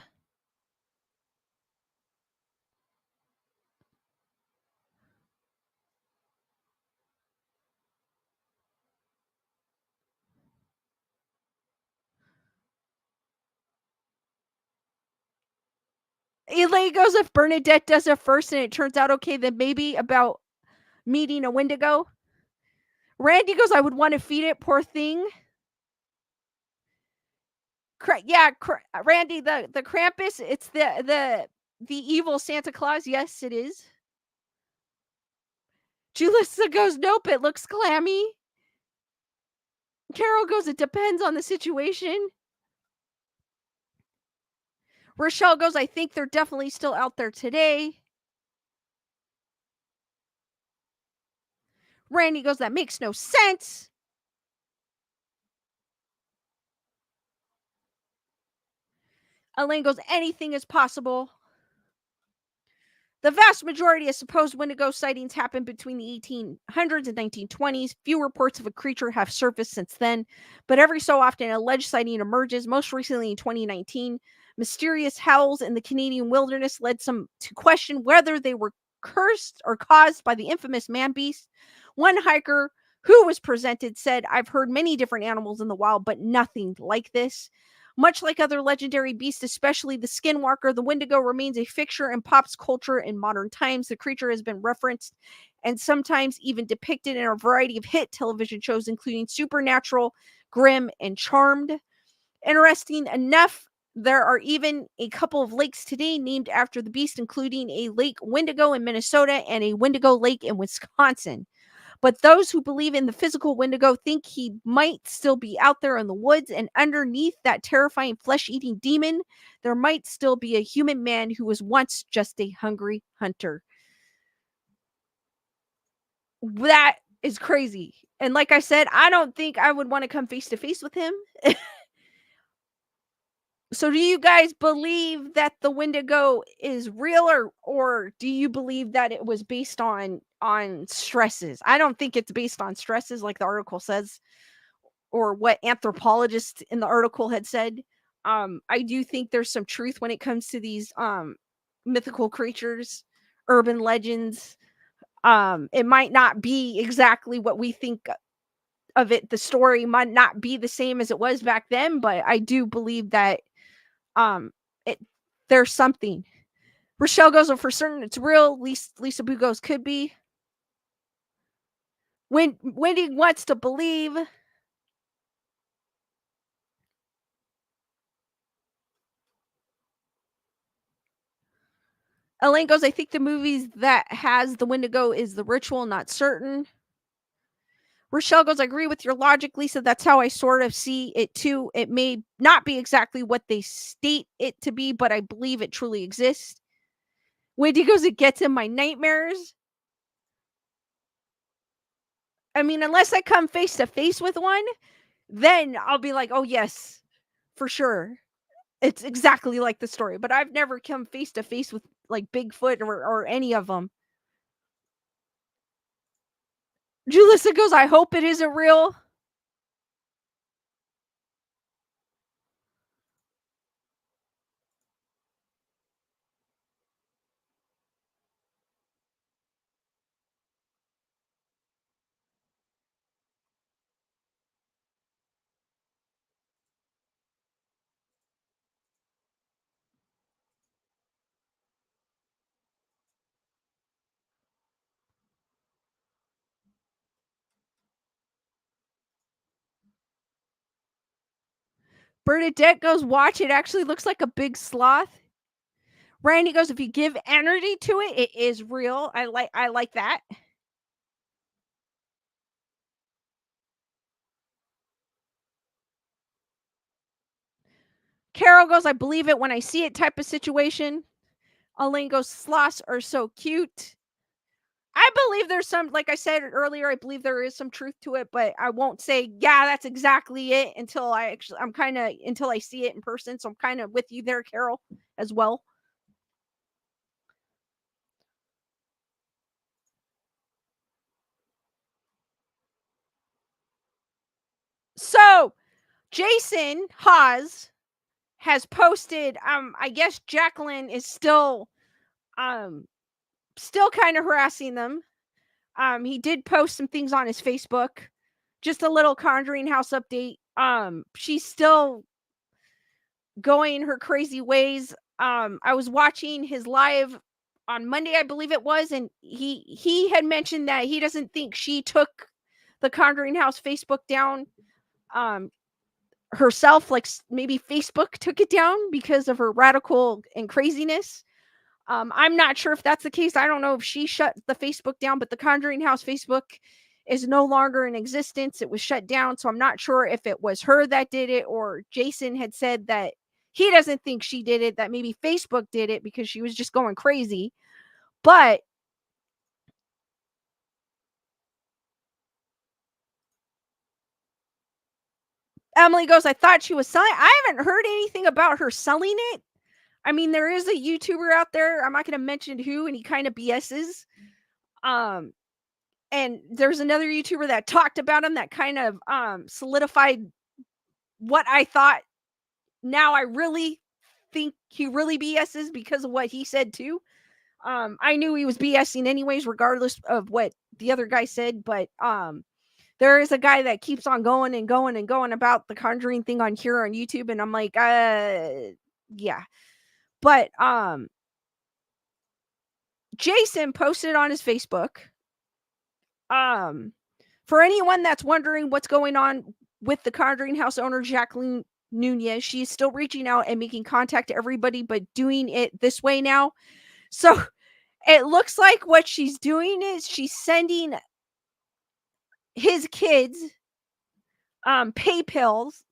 Elaine goes, if Bernadette does it first and it turns out okay, then maybe about meeting a Wendigo. Randy goes, I would want to feed it, poor thing. Randy, the Krampus, it's the evil Santa Claus. Yes, it is. Julissa goes, nope, it looks clammy. Carol goes, it depends on the situation. Rochelle goes, I think they're definitely still out there today. Randy goes, that makes no sense. Elaine goes, anything is possible. The vast majority of supposed Wendigo sightings happened between the 1800s and 1920s. Few reports of a creature have surfaced since then, but every so often an alleged sighting emerges, most recently in 2019. Mysterious howls in the Canadian wilderness led some to question whether they were cursed or caused by the infamous man beast. One hiker who was presented said, I've heard many different animals in the wild, but nothing like this. Much like other legendary beasts, especially the skinwalker, the Wendigo remains a fixture in pop culture in modern times. The creature has been referenced and sometimes even depicted in a variety of hit television shows, including Supernatural, Grimm, and Charmed. Interesting enough, there are even a couple of lakes today named after the beast, including a Lake Wendigo in Minnesota and a Wendigo Lake in Wisconsin. But those who believe in the physical Wendigo think he might still be out there in the woods, and underneath that terrifying flesh-eating demon, there might still be a human man who was once just a hungry hunter. That is crazy. And like I said, I don't think I would want to come face to face with him. So do you guys believe that the Wendigo is real, or do you believe that it was based on stresses? I don't think it's based on stresses like the article says, or what anthropologists in the article had said. I do think there's some truth when it comes to these mythical creatures, urban legends. It might not be exactly what we think of it. The story might not be the same as it was back then, but I do believe that um it there's something. Rochelle goes, well, for certain it's real. Lisa Boo goes, could be. Wendy wants to believe. Elaine goes, I think the movies that has the Wendigo is The Ritual, not certain. Rochelle goes, I agree with your logic, Lisa. That's how I sort of see it too. It may not be exactly what they state it to be, but I believe it truly exists. Wendy goes, it gets in my nightmares. I mean, unless I come face to face with one, then I'll be like, oh, yes, for sure. It's exactly like the story. But I've never come face to face with like Bigfoot or any of them. Julissa goes, I hope it isn't real. Bernadette goes, watch. It actually looks like a big sloth. Randy goes, if you give energy to it, it is real. I like that. Carol goes, I believe it when I see it type of situation. Elaine goes, sloths are so cute. I believe there's some, like I said earlier, I believe there is some truth to it, but I won't say, yeah, that's exactly it until I'm kind of, until I see it in person. So I'm kind of with you there, Carol, as well. So Jason Hawes has posted, I guess Jacqueline is um, still kind of harassing them. He did post some things on his Facebook, just a little Conjuring House update. She's still going her crazy ways. I was watching his live on Monday, I believe it was, and he had mentioned that he doesn't think she took the Conjuring House Facebook down um herself, like maybe Facebook took it down because of her radical and craziness. I'm not sure if that's the case. I don't know if she shut the Facebook down, but the Conjuring House Facebook is no longer in existence. It was shut down. So I'm not sure if it was her that did it or Jason had said that he doesn't think she did it, that maybe Facebook did it because she was just going crazy. But Emily goes, I thought she was selling. I haven't heard anything about her selling it. I mean, there is a YouTuber out there. I'm not going to mention who, and he kind of BS's. Um, and there's another YouTuber that talked about him that kind of solidified what I thought. Now I really think he really BS's because of what he said too. I knew he was BSing anyways, regardless of what the other guy said, but there is a guy that keeps on going and going and going about the Conjuring thing on here on YouTube, and I'm like, yeah. But Jason posted on his Facebook. For anyone that's wondering what's going on with the Conjuring House owner, Jacqueline Nunez, she's still reaching out and making contact to everybody, but doing it this way now. So it looks like what she's doing is she's sending his kids PayPals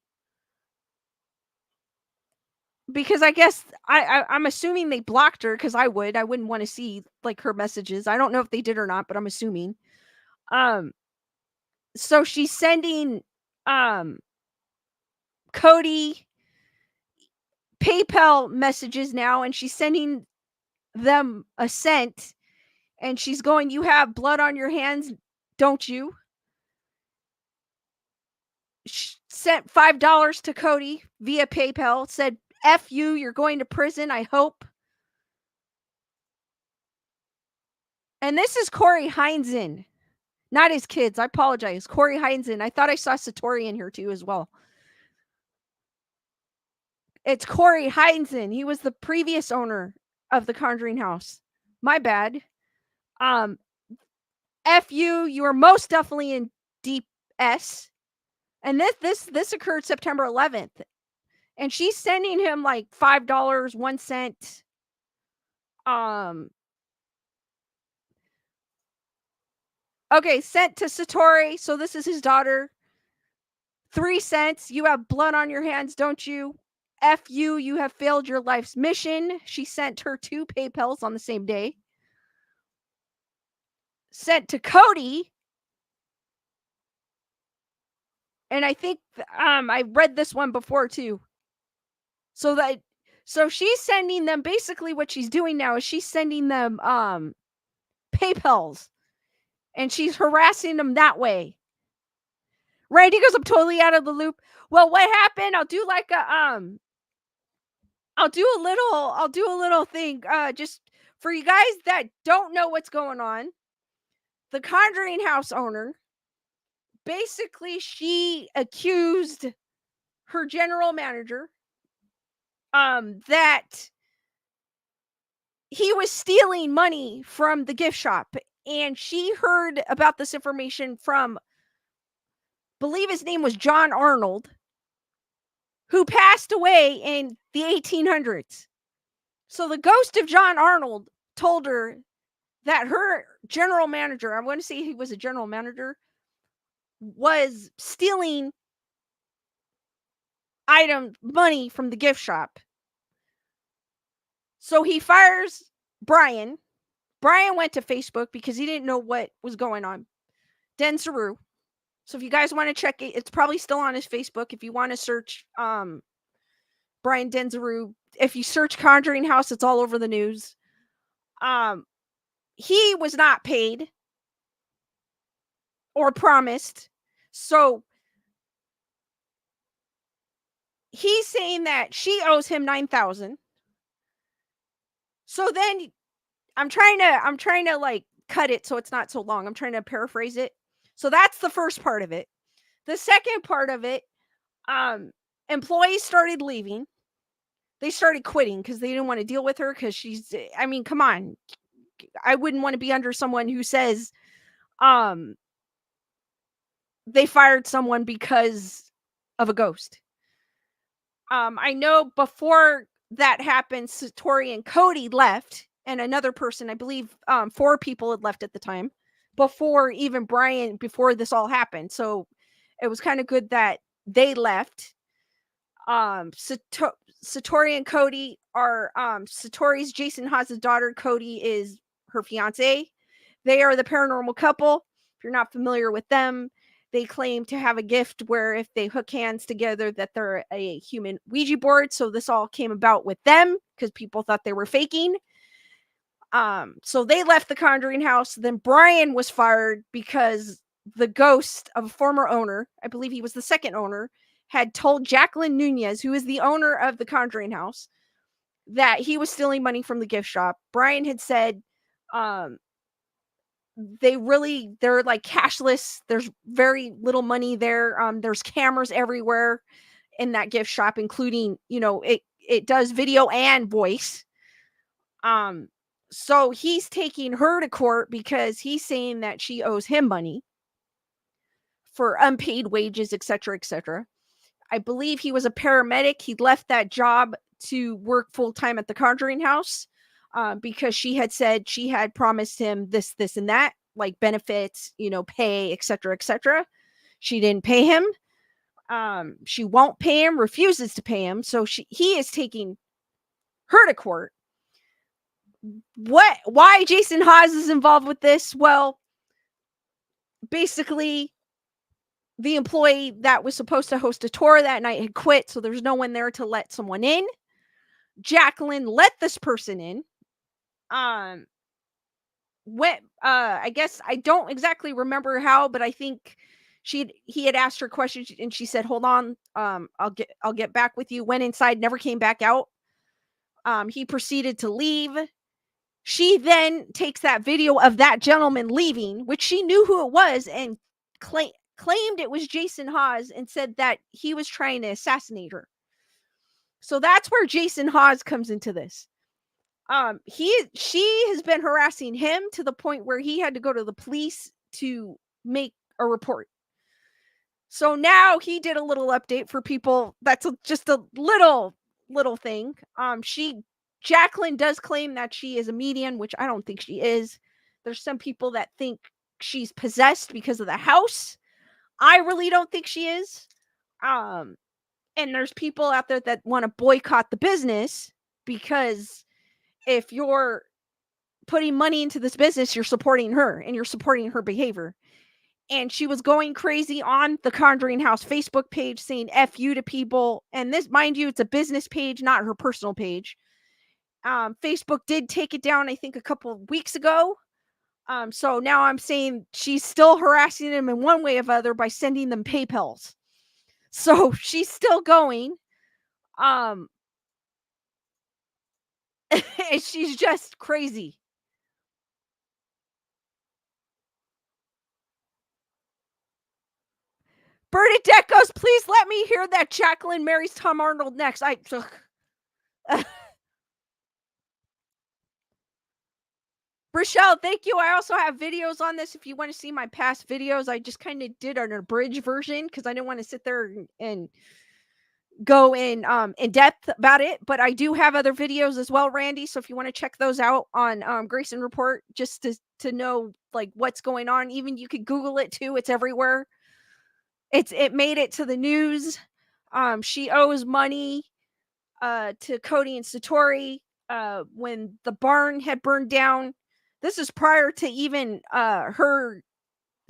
because I guess I'm assuming they blocked her because I wouldn't want to see like her messages. I don't know if they did or not, but I'm assuming. So she's sending Cody PayPal messages now, and she's sending them a cent, and she's going, "You have blood on your hands, don't you?" She sent $5 to Cody via PayPal, said, "F you, you're going to prison, I hope." And this is Corey Heinzen, not his kids. I apologize. Corey Heinzen. I thought I saw Satori in here too as well. It's Corey Heinzen. He was the previous owner of the Conjuring House. My bad. F you, you are most definitely in deep S. And this occurred September 11th. And she's sending him like $5, 1 cent. Okay, sent to Satori. So this is his daughter. 3 cents. You have blood on your hands, don't you? F you, you have failed your life's mission. She sent her 2 PayPals on the same day. Sent to Cody. And I think I read this one before too. So she's sending them, basically what she's doing now is she's sending them PayPals, and she's harassing them that way. Right? He goes, I'm totally out of the loop. Well, what happened? I'll do a little thing just for you guys that don't know what's going on. The Conjuring House owner, basically she accused her general manager that he was stealing money from the gift shop, and she heard about this information from, believe his name was John Arnold, who passed away in the 1800s. So the ghost of John Arnold told her that her general manager, I'm going to say he was a general manager, was stealing money from the gift shop. So he fires Brian. Brian went to Facebook because he didn't know what was going on. Denzaru. So if you guys want to check it, it's probably still on his Facebook. If you want to search Brian Denzaru, if you search Conjuring House, it's all over the news. He was not paid or promised. So he's saying that she owes him $9,000. So then I'm trying to like cut it so it's not so long. I'm trying to paraphrase it. So that's the first part of it. The second part of it, employees started leaving. they started quitting because they didn't want to deal with her because I mean, come on. I wouldn't want to be under someone who says um they fired someone because of a ghost. I know before that happened, Satori and Cody left, and another person, I believe, 4 people had left at the time before even Brian, before this all happened. So it was kind of good that they left. Satori and Cody are Satori's Jason Haas's daughter. Cody is her fiance. They are the paranormal couple. If you're not familiar with them, they claim to have a gift where if they hook hands together that they're a human Ouija board. So this all came about with them because people thought they were faking. So they left the Conjuring house. Then Brian was fired because the ghost of a former owner, I believe he was the second owner, had told Jacqueline Nunez, who is the owner of the Conjuring house, that he was stealing money from the gift shop. Brian had said, um, they're like cashless. There's very little money there. There's cameras everywhere in that gift shop, including, it does video and voice. So he's taking her to court because he's saying that she owes him money for unpaid wages, etc., etc. I believe he was a paramedic. He left that job to work full time at the Conjuring house because she had said she had promised him this, this, and that, like benefits, pay, etc., etc. She didn't pay him. She won't pay him, refuses to pay him. So he is taking her to court. Why Jason Haas is involved with this? Well, basically, the employee that was supposed to host a tour that night had quit, so there's no one there to let someone in. Jacqueline let this person in. I guess I don't exactly remember how, but I think he had asked her questions and she said, "Hold on, I'll get back with you." Went inside, never came back out. He proceeded to leave. She then takes that video of that gentleman leaving, which she knew who it was, and claimed it was Jason Haas and said that he was trying to assassinate her. So that's where Jason Haas comes into this. She has been harassing him to the point where he had to go to the police to make a report. So now he did a little update for people. That's just a little thing. Jacqueline does claim that she is a medium, which I don't think she is. There's some people that think she's possessed because of the house. I really don't think she is. And there's people out there that want to boycott the business because if you're putting money into this business, you're supporting her and you're supporting her behavior. And she was going crazy on the Conjuring House Facebook page saying F you to people. And this, mind you, it's a business page, not her personal page. Facebook did take it down, I think, a couple of weeks ago. So now I'm saying she's still harassing them in one way or other by sending them PayPals. So she's still going. She's just crazy. Bernadette goes, please let me hear that Jacqueline marries Tom Arnold next. Rochelle, thank you. I also have videos on this. If you want to see my past videos, I just kind of did an abridged version because I didn't want to sit there and go in depth about it. But I do have other videos as well, Randy. So if you want to check those out on Grayson Report, just to know like what's going on, even you could Google it too. It's everywhere. It made it to the news. She owes money to Cody and Satori when the barn had burned down. This is prior to even her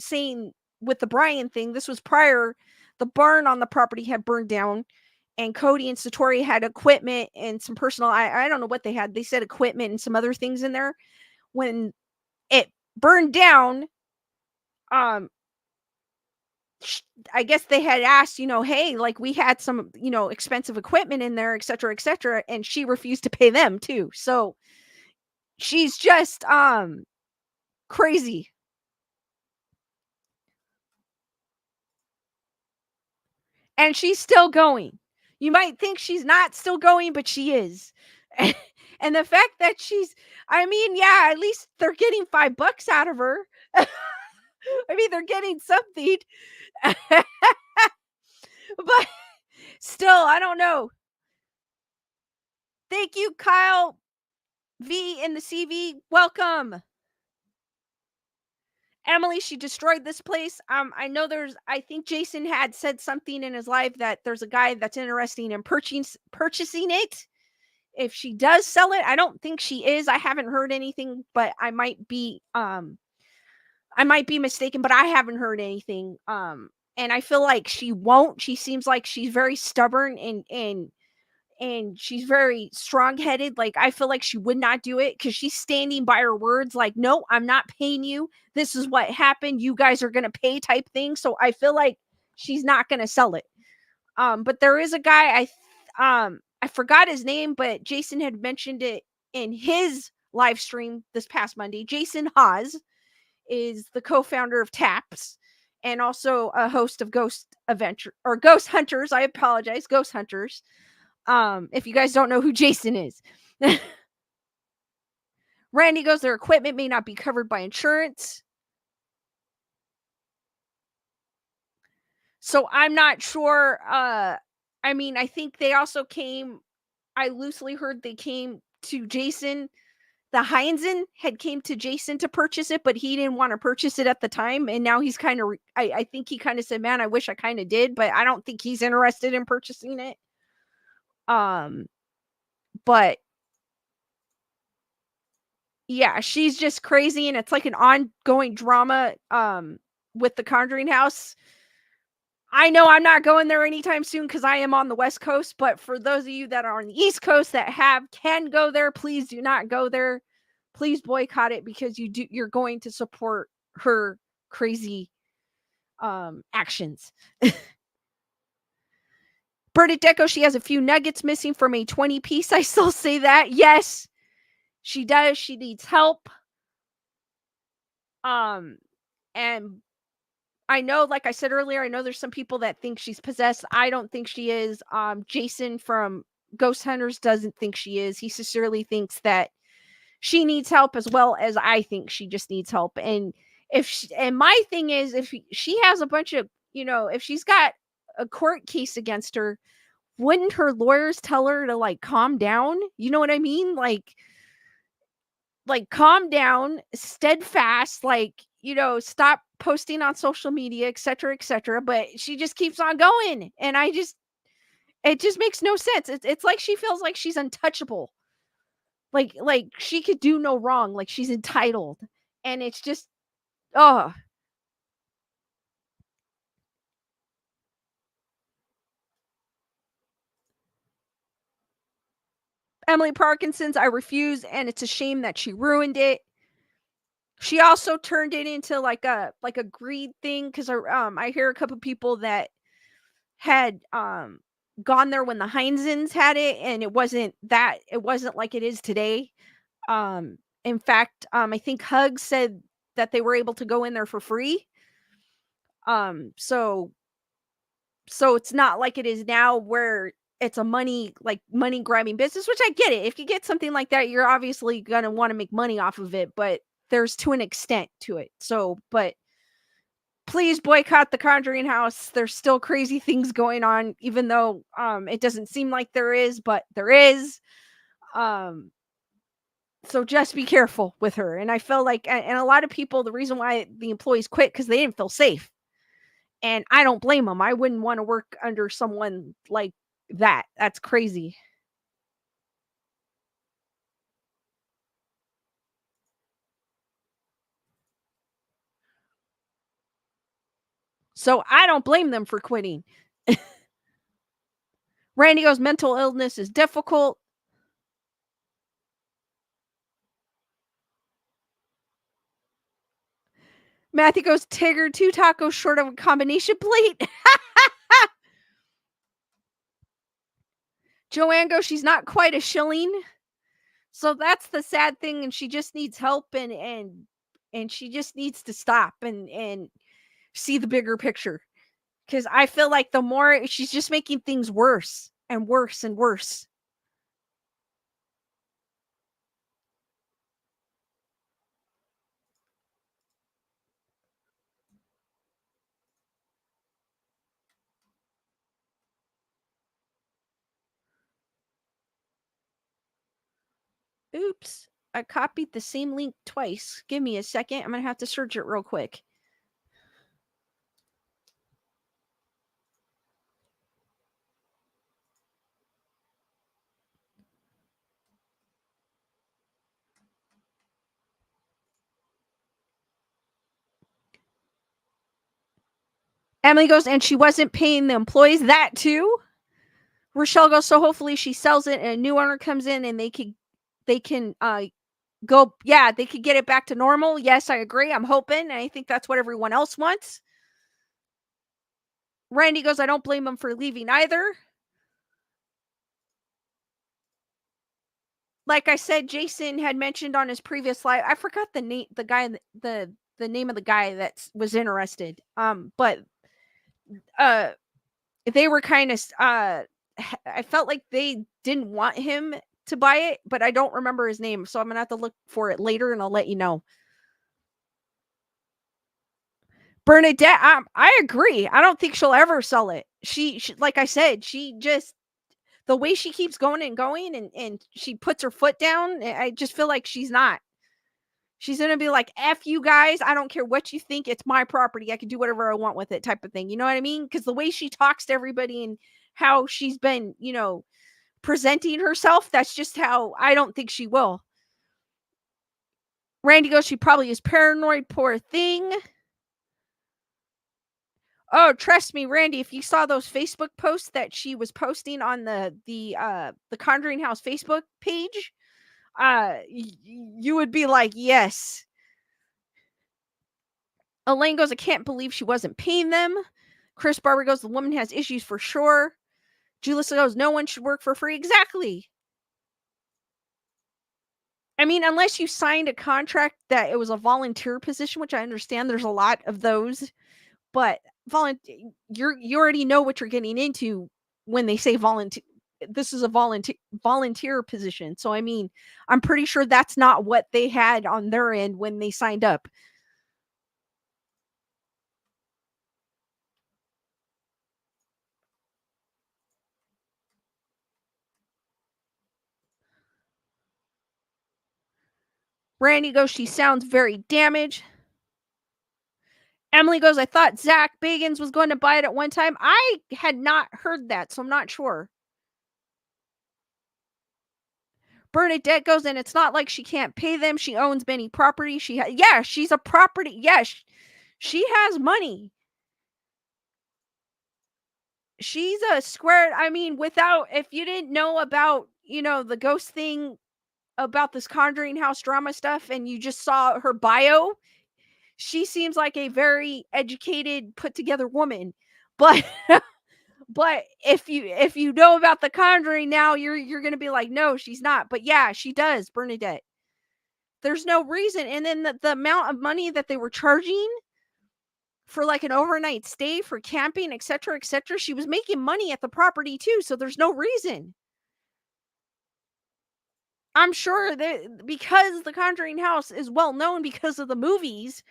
saying with the Brian thing. This was prior. The barn on the property had burned down, and Cody and Satori had equipment and some personal. I don't know what they had. They said equipment and some other things in there. When it burned down, I guess they had asked, hey, like we had some, expensive equipment in there, et cetera, and she refused to pay them too. So she's just crazy. And she's still going. You might think she's not still going, but she is. And the fact that I mean, yeah, at least they're getting $5 out of her. I mean, they're getting something. But still, I don't know. Thank you, Kyle V in the CV. Welcome. Emily, she destroyed this place. I think Jason had said something in his life that there's a guy that's interested in purchasing it. If she does sell it, I don't think she is. I haven't heard anything, but I might be mistaken, but I haven't heard anything. And I feel like she won't. She seems like she's very stubborn and she's very strong-headed. Like, I feel like she would not do it because she's standing by her words. Like, no, I'm not paying you. This is what happened. You guys are gonna pay type thing. So I feel like she's not gonna sell it. But there is a guy, I forgot his name, but Jason had mentioned it in his live stream this past Monday. Jason Haas is the co-founder of Taps and also a host of Ghost Adventure or Ghost Hunters. I apologize, Ghost Hunters. If you guys don't know who Jason is. Randy goes, their equipment may not be covered by insurance. So I'm not sure. I mean, I think they also came, I loosely heard they came to Jason. The Heinzen had came to Jason to purchase it, but he didn't want to purchase it at the time. And now he's kind of, I think he kind of said, man, I wish I kind of did, but I don't think he's interested in purchasing it. But yeah, she's just crazy. And it's like an ongoing drama, with the Conjuring House. I know I'm not going there anytime soon because I am on the West Coast, but for those of you that are on the East Coast that can go there, please do not go there. Please boycott it because you're going to support her crazy actions. Bernadette, she has a few nuggets missing from a 20 piece. I still say that. Yes, she does. She needs help. And I know, like I said earlier, I know there's some people that think she's possessed. I don't think she is. Jason from Ghost Hunters doesn't think she is. He sincerely thinks that she needs help as well as I think she just needs help. And and my thing is, if she has a bunch of, if she's got a court case against her, wouldn't her lawyers tell her to like calm down? You know what I mean? Like calm down, steadfast, like, stop posting on social media, etc., etc. But she just keeps on going. And it just makes no sense. It's like she feels like she's untouchable. Like she could do no wrong. Like she's entitled. And it's just, oh. Emily Parkinson's, I refuse. And it's a shame that she ruined it. She also turned it into like a greed thing because I hear a couple people that had gone there when the Heinzens had it, and it wasn't like it is today. In fact, I think Hug said that they were able to go in there for free. So it's not like it is now where it's a money grabbing business, which I get it. If you get something like that, you're obviously gonna want to make money off of it, but there's to an extent to it. So, but please boycott the Conjuring House. There's still crazy things going on, even though it doesn't seem like there is, but there is. So just be careful with her. And I feel like, and a lot of people, the reason why the employees quit because they didn't feel safe. And I don't blame them. I wouldn't want to work under someone like that. That's crazy. So I don't blame them for quitting. Randy goes, mental illness is difficult. Matthew goes, Tigger, 2 tacos short of a combination plate. Joanne goes, she's not quite a shilling. So that's the sad thing. And she just needs help and she just needs to stop and see the bigger picture. Because I feel like the more she's just making things worse. and worse and worse. Oops. I copied the same link twice. Give me a second. I'm going to have to search it real quick. Emily goes, and she wasn't paying the employees. That too. Rochelle goes, so hopefully she sells it and a new owner comes in and they can go, yeah, they could get it back to normal. Yes, I agree. I'm hoping. And I think that's what everyone else wants. Randy goes, I don't blame him for leaving either. Like I said, Jason had mentioned on his previous live, I forgot the name, the name of the guy that was interested. But they were kind of, I felt like they didn't want him to buy it, but I don't remember his name. So I'm going to have to look for it later and I'll let you know. Bernadette, I agree. I don't think she'll ever sell it. She like I said, she just the way she keeps going and going and she puts her foot down, I just feel like she's not. She's gonna be like, F you guys, I don't care what you think, it's my property. I can do whatever I want with it, type of thing. You know what I mean? Because the way she talks to everybody and how she's been, presenting herself, that's just how I don't think she will. Randy goes, she probably is paranoid, poor thing. Oh, trust me, Randy, if you saw those Facebook posts that she was posting on the Conjuring House Facebook page, you would be like, yes. Elaine goes, I can't believe she wasn't paying them. Chris Barber goes, the woman has issues for sure. Julissa goes, no one should work for free. Exactly. I mean, unless you signed a contract that it was a volunteer position, which I understand there's a lot of those, but you already know what you're getting into when they say volunteer. This is a volunteer position. So I mean, I'm pretty sure that's not what they had on their end when they signed up. Randy goes, she sounds very damaged. Emily goes, I thought Zach Bagans was going to buy it at one time. I had not heard that, so I'm not sure. Bernadette goes, and it's not like she can't pay them. She owns many properties. She's a property. Yes, she has money. She's a square. I mean, if you didn't know about, the ghost thing about this Conjuring House drama stuff and you just saw her bio, she seems like a very educated, put together woman. But but if you know about the Conjuring now, you're going to be like, no, she's not. But yeah, she does, Bernadette. There's no reason. And then the amount of money that they were charging for like an overnight stay for camping, etc., etc., she was making money at the property too. So there's no reason. I'm sure that because the Conjuring House is well known because of the movies,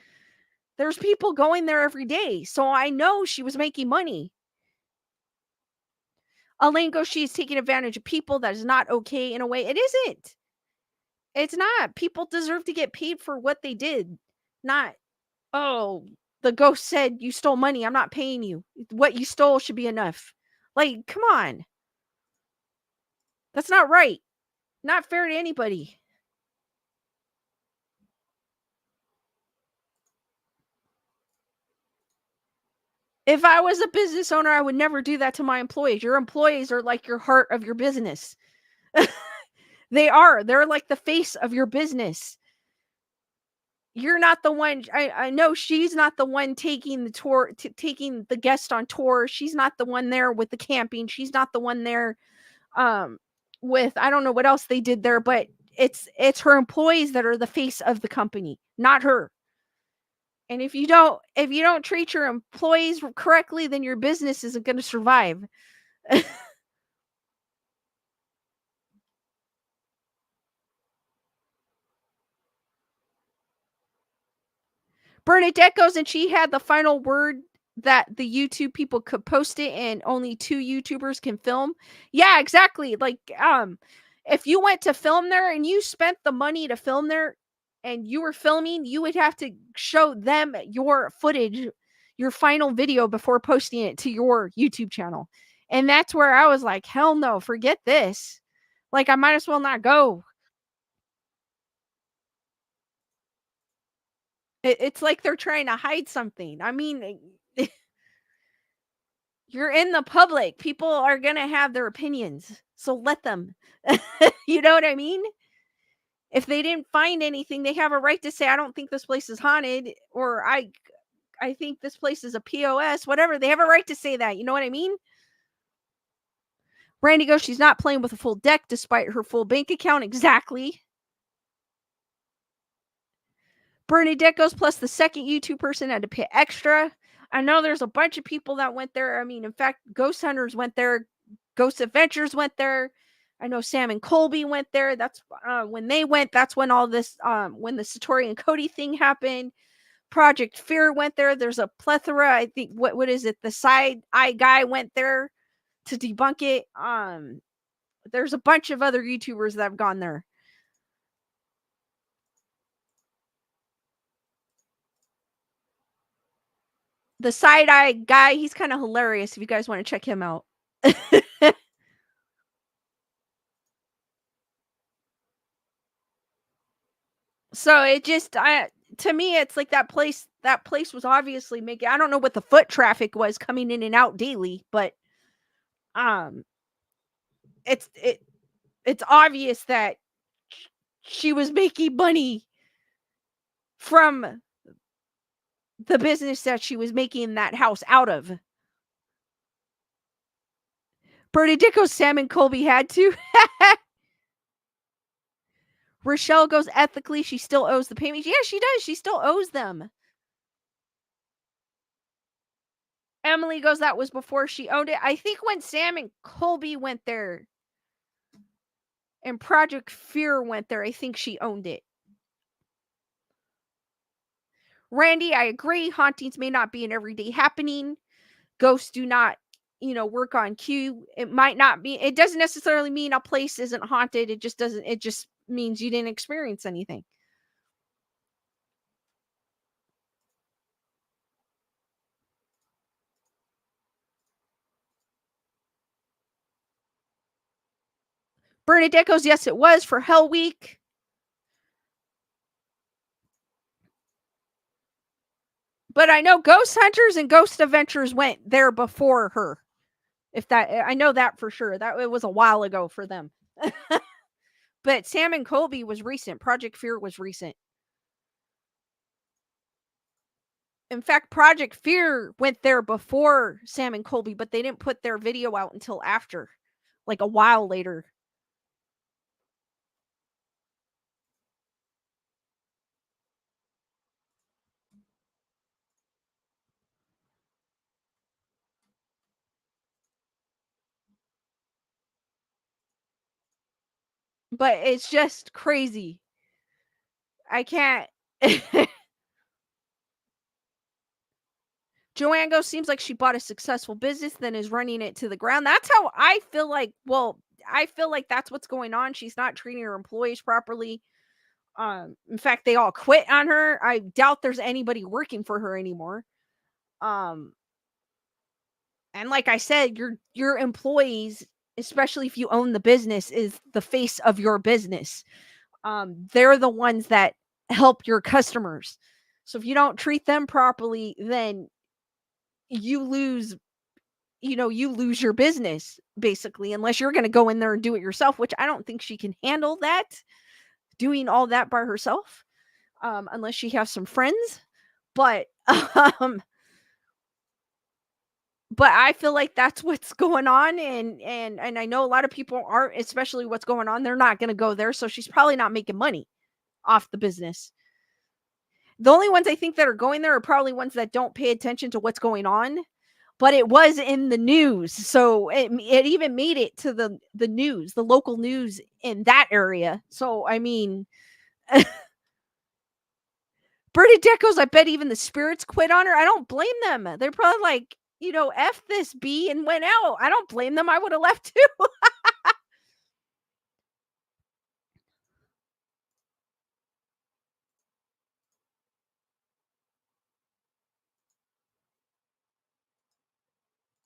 there's people going there every day. So I know she was making money. Elaine goes, she's taking advantage of people. That is not okay in a way. It isn't. It's not. People deserve to get paid for what they did. Not, oh, the ghost said you stole money. I'm not paying you. What you stole should be enough. Like, come on. That's not right. Not fair to anybody. If I was a business owner, I would never do that to my employees. Your employees are like your heart of your business. They are. They're like the face of your business. You're not the one. I know she's not the one taking the tour, taking the guest on tour. She's not the one there with the camping. She's not the one there um with, I don't know what else they did there, but it's her employees that are the face of the company, not her. And if you don't treat your employees correctly, then your business isn't going to survive. Bernadette goes and she had the final word that the YouTube people could post it and only 2 YouTubers can film. Yeah, exactly. Like, if you went to film there and you spent the money to film there and you were filming, you would have to show them your footage, your final video before posting it to your YouTube channel. And that's where I was like, hell no, forget this. Like, I might as well not go. It's like they're trying to hide something. I mean, you're in the public. People are gonna have their opinions, so let them. You know what I mean? If they didn't find anything, they have a right to say, "I don't think this place is haunted," or I think this place is a POS," whatever. They have a right to say that, you know what I mean? Randy goes, "She's not playing with a full deck despite her full bank account." Exactly. Bernadette goes, plus the second YouTube person had to pay extra. I know there's a bunch of people that went there. I mean, in fact, Ghost Hunters went there, Ghost Adventures went there. I know Sam and Colby went there. That's when they went. That's when all this, when the Satori and Cody thing happened. Project Fear went there. There's a plethora. I think what is it? The Side Eye guy went there to debunk it. There's a bunch of other YouTubers that have gone there. The Side Eye guy, he's kind of hilarious. If you guys want to check him out. So it just, to me, it's like that place was obviously making, I don't know what the foot traffic was coming in and out daily, but um it's it's obvious that she was making money from the business that she was making that house out of. Bernie Dicko, Sam and Colby had to. Rochelle goes, ethically, she still owes the payment. Yeah, she does. She still owes them. Emily goes, that was before she owned it. I think when Sam and Colby went there and Project Fear went there, I think she owned it. Randy, I agree. Hauntings may not be an everyday happening. Ghosts do not, work on cue. It might not be, it doesn't necessarily mean a place isn't haunted. It just means you didn't experience anything. Bernadette goes, yes, it was for Hell Week. But I know Ghost Hunters and Ghost Adventures went there before her. If that, I know that for sure. That it was a while ago for them. But Sam and Colby was recent. Project Fear was recent. In fact, Project Fear went there before Sam and Colby, but they didn't put their video out until after, like a while later. But it's just crazy. I can't. Joango seems like she bought a successful business, then is running it to the ground. That's how I feel like. Well, I feel like that's what's going on. She's not treating her employees properly. In fact, they all quit on her. I doubt there's anybody working for her anymore. Um, and like I said, your employees, especially if you own the business, is the face of your business. They're the ones that help your customers. So if you don't treat them properly, then you lose, you lose your business basically, unless you're going to go in there and do it yourself, which I don't think she can handle that, doing all that by herself, unless she has some friends. But um but I feel like that's what's going on, and I know a lot of people aren't, especially what's going on. They're not going to go there, so she's probably not making money off the business. The only ones I think that are going there are probably ones that don't pay attention to what's going on, but it was in the news. So it even made it to the news, the local news in that area. So I mean, Bernadette goes, I bet even the spirits quit on her. I don't blame them. They're probably like, F this bee and went out. I don't blame them. I would have left too.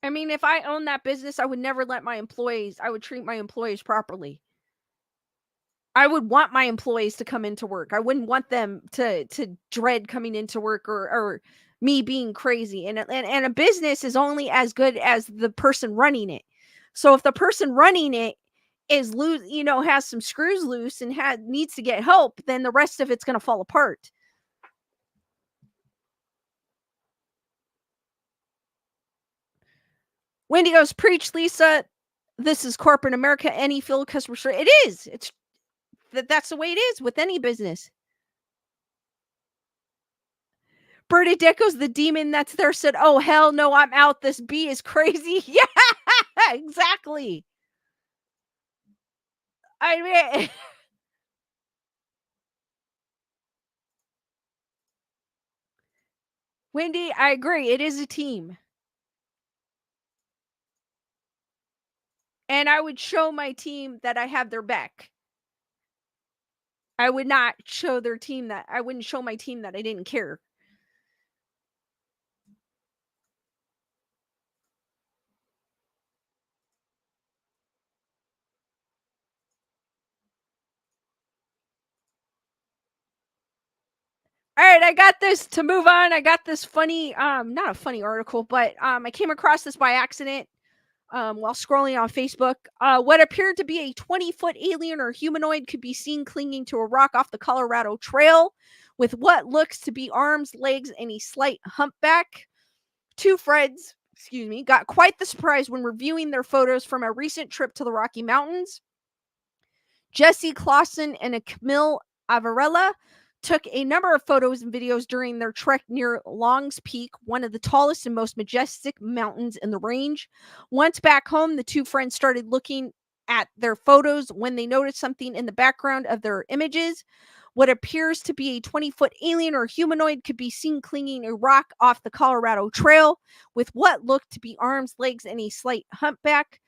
I mean, if I owned that business, I would never let I would treat my employees properly. I would want my employees to come into work. I wouldn't want them to dread coming into work or me being crazy. And a business is only as good as the person running it. So if the person running it is loose, has some screws loose and needs to get help, then the rest of it's going to fall apart. Wendy goes, preach, Lisa. This is corporate America. Any field customer service. It is. That's the way it is with any business. Bernadette's the demon that's there said, oh, hell no, I'm out. This bee is crazy. Yeah, exactly. I mean, Wendy, I agree. It is a team. And I would show my team that I have their back. I would not show I wouldn't show my team that I didn't care. All right, I got this to move on. I got this funny, not a funny article, but I came across this by accident while scrolling on Facebook. What appeared to be a 20-foot alien or humanoid could be seen clinging to a rock off the Colorado Trail with what looks to be arms, legs, and a slight humpback. Two friends, got quite the surprise when reviewing their photos from a recent trip to the Rocky Mountains. Jesse Clausen and Camille Avarella took a number of photos and videos during their trek near Long's Peak, one of the tallest and most majestic mountains in the range. Once back home, the two friends started looking at their photos when they noticed something in the background of their images. What appears to be a 20-foot alien or humanoid could be seen clinging a rock off the Colorado Trail with what looked to be arms, legs, and a slight humpback.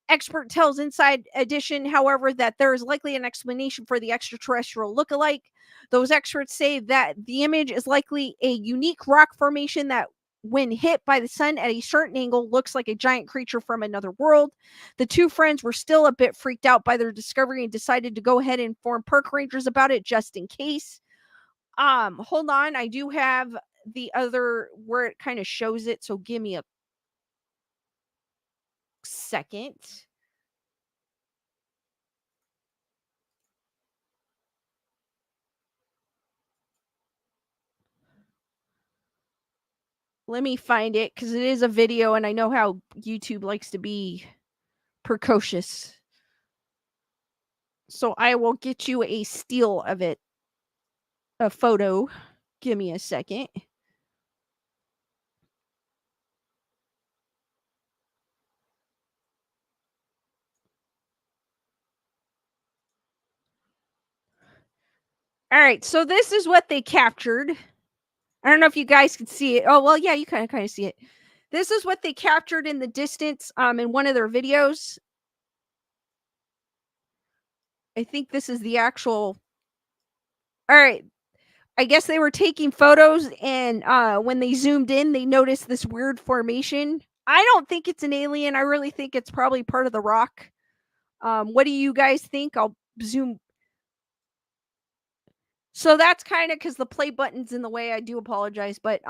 Expert tells Inside Edition, however, that there is likely an explanation for the extraterrestrial lookalike. Those experts say that the image is likely a unique rock formation that, when hit by the sun at a certain angle, looks like a giant creature from another world. The two friends were still a bit freaked out by their discovery and decided to go ahead and inform park rangers about it just in case. Hold on, I do have the other where it kind of shows it, so give me a second. Let me find it because it is a video and I know how YouTube likes to be precocious. So I will get you a steal of it, a photo. Give me a second. All right, so this is what they captured. I don't know if you guys can see it. Oh, well, yeah, you kind of see it. This is what they captured in the distance in one of their videos. I think this is the actual. All right. I guess they were taking photos and when they zoomed in, they noticed this weird formation. I don't think it's an alien. I really think it's probably part of the rock. What do you guys think? I'll zoom. So that's kind of because the play button's in the way. I do apologize, but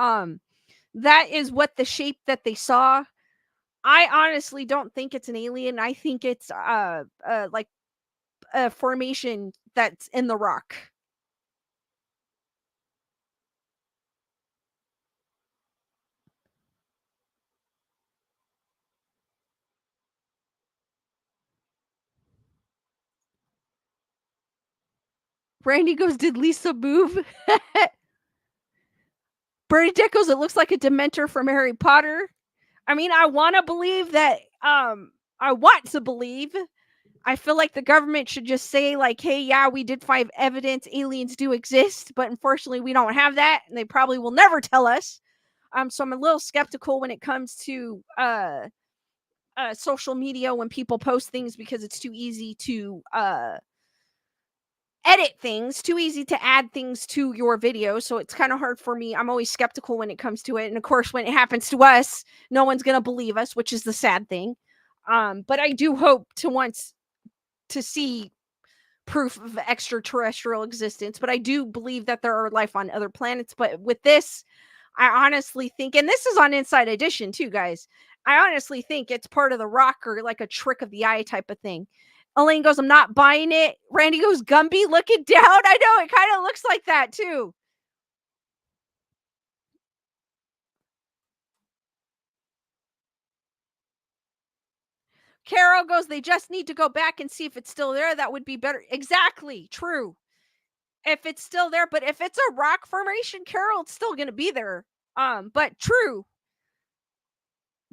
that is what the shape that they saw. I honestly don't think it's an alien. I think it's like a formation that's in the rock. Brandy goes, did Lisa move? Bernadette goes, it looks like a Dementor from Harry Potter. I mean, I want to believe that. I want to believe. I feel like the government should just say, like, hey, yeah, we did find evidence aliens do exist, but unfortunately we don't have that, and they probably will never tell us. So I'm a little skeptical when it comes to social media when people post things because it's too easy to edit things, too easy to add things to your video. So it's kind of hard for me. I'm always skeptical when it comes to it. And of course, when it happens to us, no one's going to believe us, which is the sad thing. But I do hope to once to see proof of extraterrestrial existence. But I do believe that there are life on other planets. But with this, I honestly think, and this is on Inside Edition too, guys. I honestly think it's part of the rock or like a trick of the eye type of thing. Elaine goes, I'm not buying it. Randy goes, Gumby looking down. I know it kind of looks like that too. Carol goes, they just need to go back and see if it's still there. That would be better. Exactly. True. If it's still there, but if it's a rock formation, Carol, it's still going to be there. But true.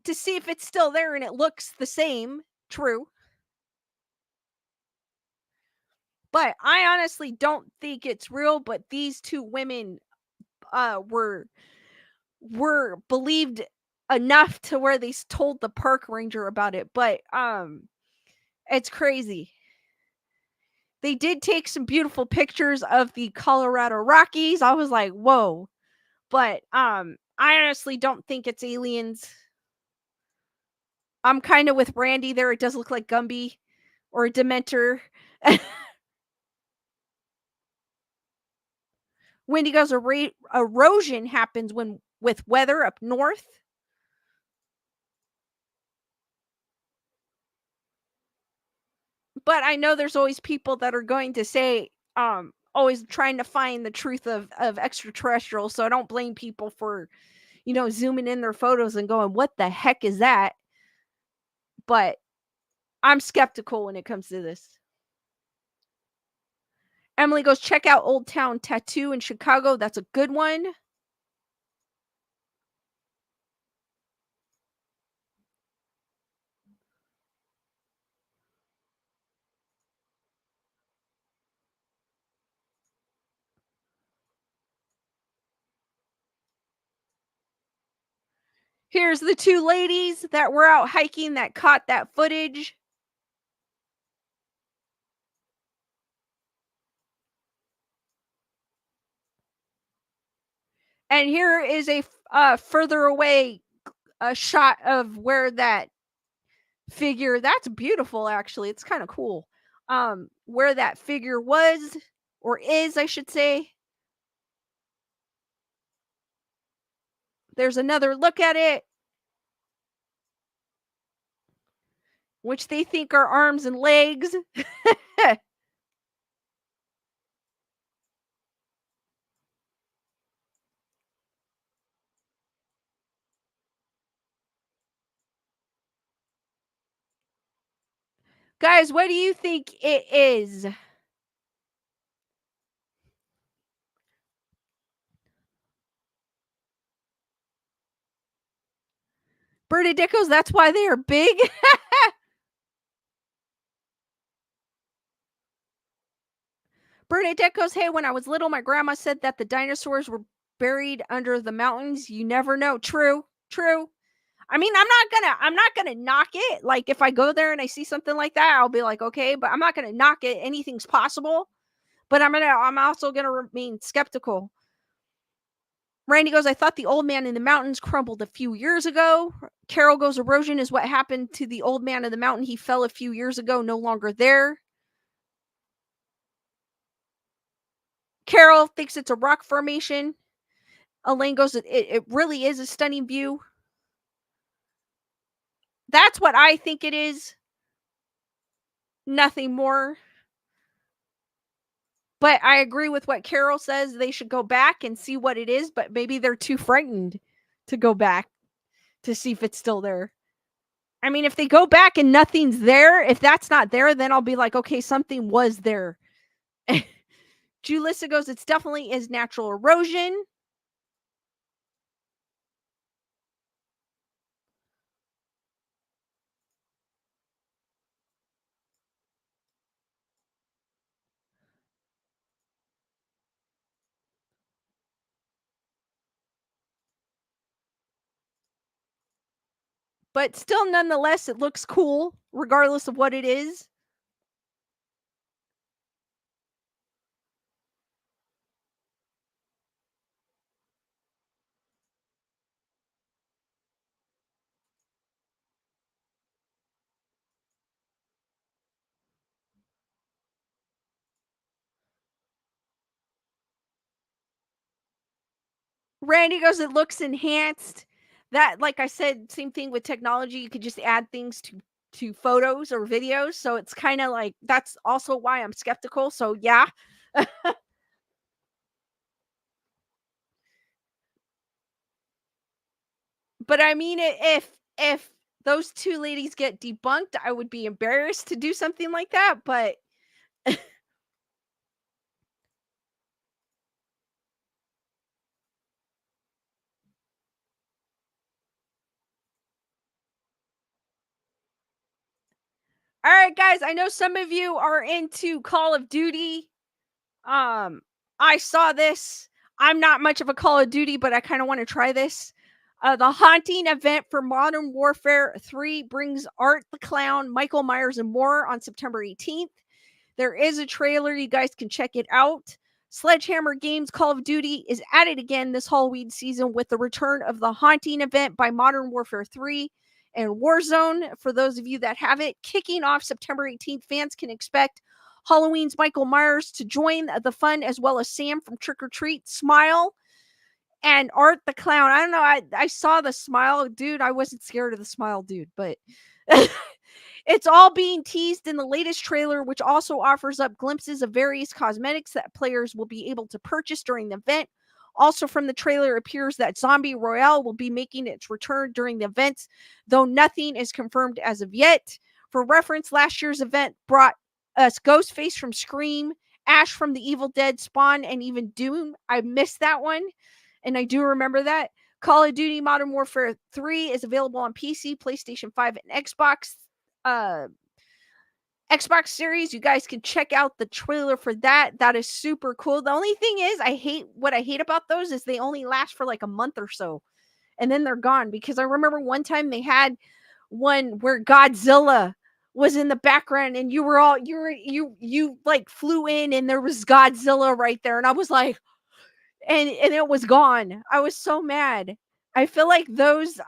To see if it's still there and it looks the same. True. But I honestly don't think it's real, but these two women were believed enough to where they told the park ranger about it. But it's crazy. They did take some beautiful pictures of the Colorado Rockies. I was like, "Whoa." But I honestly don't think it's aliens. I'm kind of with Randy there. It does look like Gumby or a Dementor. Wendigo's erosion happens when with weather up north. But I know there's always people that are going to say, always trying to find the truth of extraterrestrials. So I don't blame people for, zooming in their photos and going, what the heck is that? But I'm skeptical when it comes to this. Emily goes, check out Old Town Tattoo in Chicago. That's a good one. Here's the two ladies that were out hiking that caught that footage. And here is a further away a shot of where that figure, that's beautiful actually. It's kind of cool. Where that figure was or is, I should say. There's another look at it, which they think are arms and legs. Guys, what do you think it is? Bernadicos, that's why they are big. Bernadette goes, hey, when I was little, my grandma said that the dinosaurs were buried under the mountains. You never know. True, true. I mean, I'm not gonna knock it. Like if I go there and I see something like that, I'll be like, okay, but I'm not gonna knock it. Anything's possible. But I'm also gonna remain skeptical. Randy goes, I thought the old man in the mountains crumbled a few years ago. Carol goes, erosion is what happened to the old man in the mountain. He fell a few years ago, no longer there. Carol thinks it's a rock formation. Elaine goes, it really is a stunning view. That's what I think it is. Nothing more. But I agree with what Carol says. They should go back and see what it is, but maybe they're too frightened to go back to see if it's still there. I mean, if they go back and nothing's there, if that's not there, then I'll be like, okay, something was there. Julissa goes, it's definitely is natural erosion. but still nonetheless it looks cool regardless of what it is. Randy goes, it looks enhanced. That, like I said, same thing with technology. You could just add things to photos or videos. So it's kind of like that's also why I'm skeptical. So yeah. But I mean, if those two ladies get debunked, I would be embarrassed to do something like that. But all right, guys, I know some of you are into Call of Duty. Um, I saw this. I'm not much of a Call of Duty, but I kind of want to try this. The haunting event for Modern Warfare 3 brings Art the Clown, Michael Myers, and more on September 18th. There is a trailer. You guys can check it out. Sledgehammer Games Call of Duty is at it again this Halloween season with the return of the haunting event by Modern Warfare 3 and Warzone. For those of you that have it, kicking off September 18th, fans can expect Halloween's Michael Myers to join the fun, as well as Sam from Trick or Treat, Smile, and Art the Clown. I don't know. I saw the Smile dude. I wasn't scared of the Smile dude, but it's all being teased in the latest trailer, which also offers up glimpses of various cosmetics that players will be able to purchase during the event. Also, from the trailer, it appears that Zombie Royale will be making its return during the events, though nothing is confirmed as of yet. For reference, last year's event brought us Ghostface from Scream, Ash from The Evil Dead, Spawn, and even Doom. I missed that one, and I do remember that. Call of Duty Modern Warfare 3 is available on PC, PlayStation 5, and Xbox. Uh, Xbox Series, you guys can check out the trailer for that. That is super cool. The only thing is, what I hate about those is they only last for like a month or so, and then they're gone. Because I remember one time they had one where Godzilla was in the background, and you like flew in, and there was Godzilla right there, and I was like, and it was gone. I was so mad. I feel like those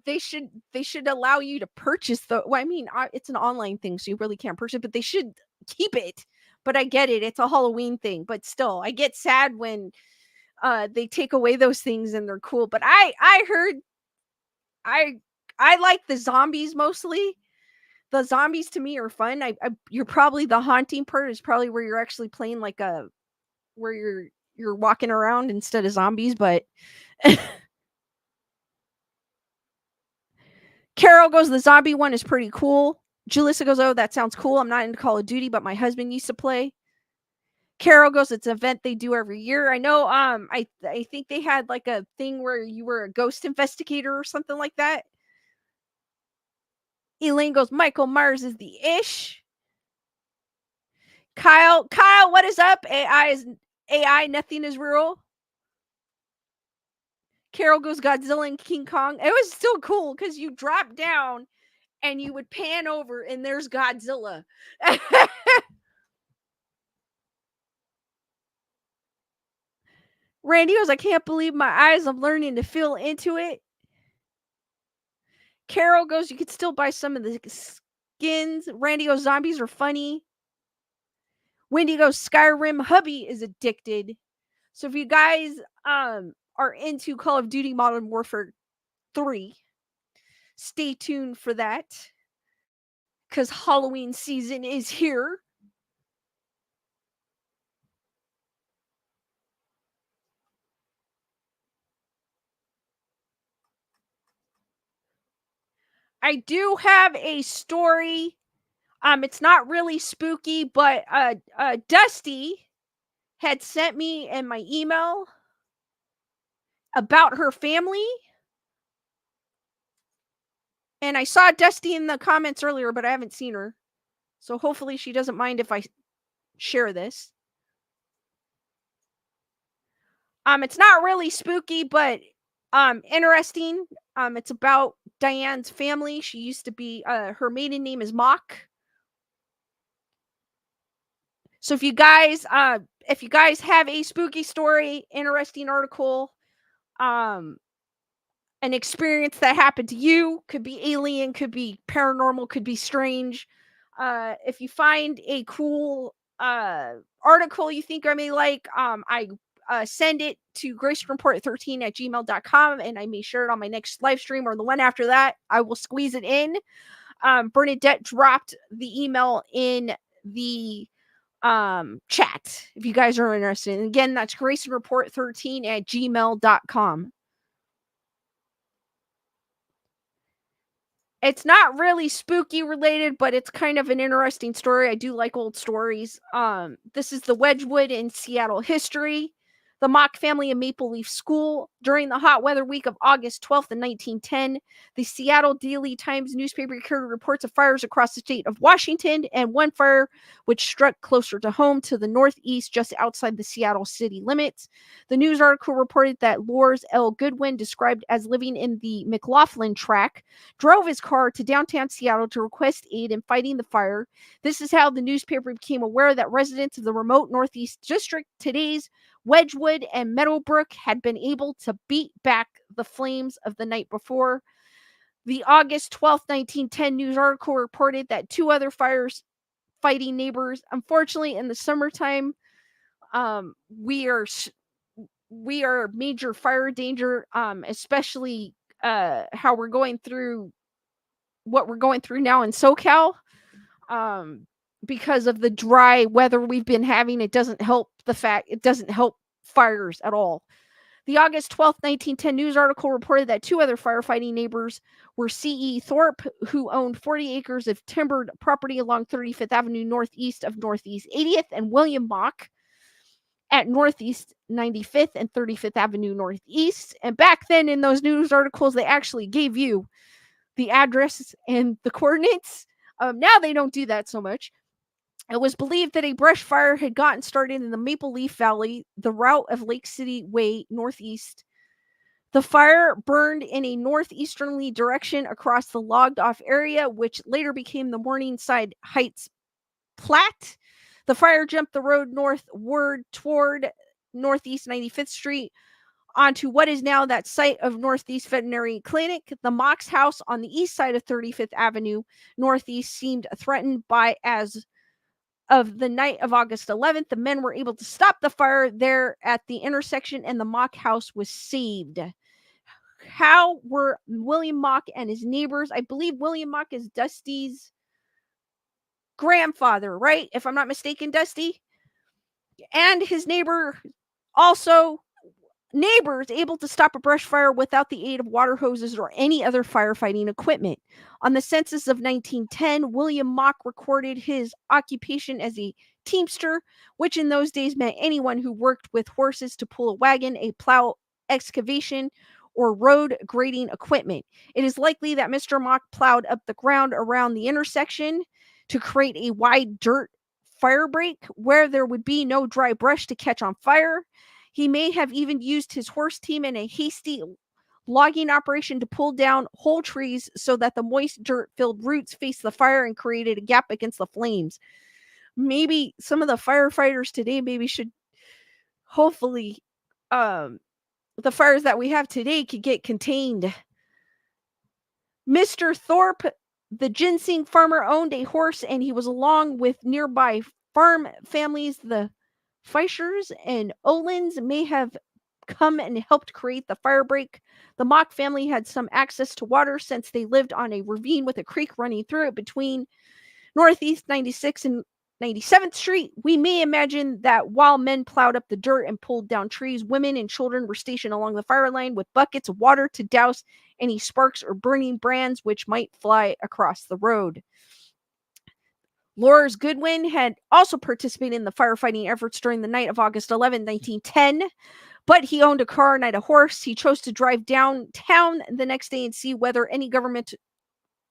they should allow you to purchase the well, I mean, it's an online thing, so you really can't purchase it, but they should keep it. But I get it. It's a Halloween thing, but still, I get sad when they take away those things and they're cool. But I heard I I like the zombies mostly. The zombies to me are fun. You're probably the haunting part is probably where you're actually playing like a where you're walking around instead of zombies, but Carol goes, the zombie one is pretty cool. Julissa goes, oh, that sounds cool. I'm not into Call of Duty, but my husband used to play. Carol goes, it's an event they do every year. I know. I think they had like a thing where you were a ghost investigator or something like that. Elaine goes, Michael Myers is the ish. Kyle, what is up? AI. Nothing is real. Carol goes, Godzilla and King Kong. It was still cool because you drop down and you would pan over and there's Godzilla. Randy goes, I can't believe my eyes. I'm learning to feel into it. Carol goes, you could still buy some of the skins. Randy goes, zombies are funny. Wendy goes, Skyrim hubby is addicted. So if you guys are into Call of Duty Modern Warfare 3, stay tuned for that. Because Halloween season is here. I do have a story. It's not really spooky, but Dusty had sent me in my email about her family. And I saw Dusty in the comments earlier, but I haven't seen her. So hopefully she doesn't mind if I share this. It's not really spooky, but interesting. It's about Diane's family. She used to be her maiden name is Mock. So if you guys have a spooky story, interesting article, um an experience that happened to you, could be alien, could be paranormal, could be strange. If you find a cool article you think I may like, I send it to graysonreport13@gmail.com, and I may share it on my next live stream or the one after that. I will squeeze it in. Bernadette dropped the email in the chat if you guys are interested. And again, that's graysonreport13@gmail.com. It's not really spooky related, but it's kind of an interesting story. I do like old stories. This is the Wedgwood in Seattle history. The Mock family in Maple Leaf School. During the hot weather week of August 12th in 1910, the Seattle Daily Times newspaper carried reports of fires across the state of Washington, and one fire which struck closer to home to the northeast just outside the Seattle city limits. The news article reported that Lors L. Goodwin, described as living in the McLaughlin track, drove his car to downtown Seattle to request aid in fighting the fire. This is how the newspaper became aware that residents of the remote Northeast District, today's Wedgwood and Meadowbrook, had been able to beat back the flames of the night before. The August 12th, 1910 news article reported that two other fires fighting neighbors. Unfortunately, in the summertime, we are major fire danger, especially how we're going through what we're going through now in SoCal. Because of the dry weather we've been having, it doesn't help fires at all. The August 12th, 1910 news article reported that two other firefighting neighbors were C.E. Thorpe, who owned 40 acres of timbered property along 35th Avenue northeast of Northeast 80th, and William Mock at Northeast 95th and 35th Avenue Northeast. And back then in those news articles, they actually gave you the address and the coordinates. Now they don't do that so much. It was believed that a brush fire had gotten started in the Maple Leaf Valley, the route of Lake City Way northeast. The fire burned in a northeasterly direction across the logged off area, which later became the Morningside Heights Plat. The fire jumped the road northward toward Northeast 95th Street onto what is now that site of Northeast Veterinary Clinic. The Mock's house on the east side of 35th Avenue Northeast seemed threatened by as of the night of August 11th. The men were able to stop the fire there at the intersection, and the Mock house was saved. How were William Mock and his neighbors? I believe William Mock is Dusty's grandfather, right? If I'm not mistaken, Dusty. And his neighbors able to stop a brush fire without the aid of water hoses or any other firefighting equipment. On the census of 1910, William Mock recorded his occupation as a teamster, which in those days meant anyone who worked with horses to pull a wagon, a plow, excavation, or road grading equipment. It is likely that Mr. Mock plowed up the ground around the intersection to create a wide dirt fire break where there would be no dry brush to catch on fire. He may have even used his horse team in a hasty logging operation to pull down whole trees so that the moist dirt-filled roots faced the fire and created a gap against the flames. Maybe some of the firefighters today should hopefully the fires that we have today could get contained. Mr. Thorpe, the ginseng farmer, owned a horse, and he was along with nearby farm families. The Fischers and Olins may have come and helped create the fire break. The Mock family had some access to water since they lived on a ravine with a creek running through it between Northeast 96th and 97th Street. We may imagine that while men plowed up the dirt and pulled down trees, women and children were stationed along the fire line with buckets of water to douse any sparks or burning brands which might fly across the road. Lors Goodwin had also participated in the firefighting efforts during the night of August 11, 1910, but he owned a car, not a horse. He chose to drive downtown the next day and see whether any government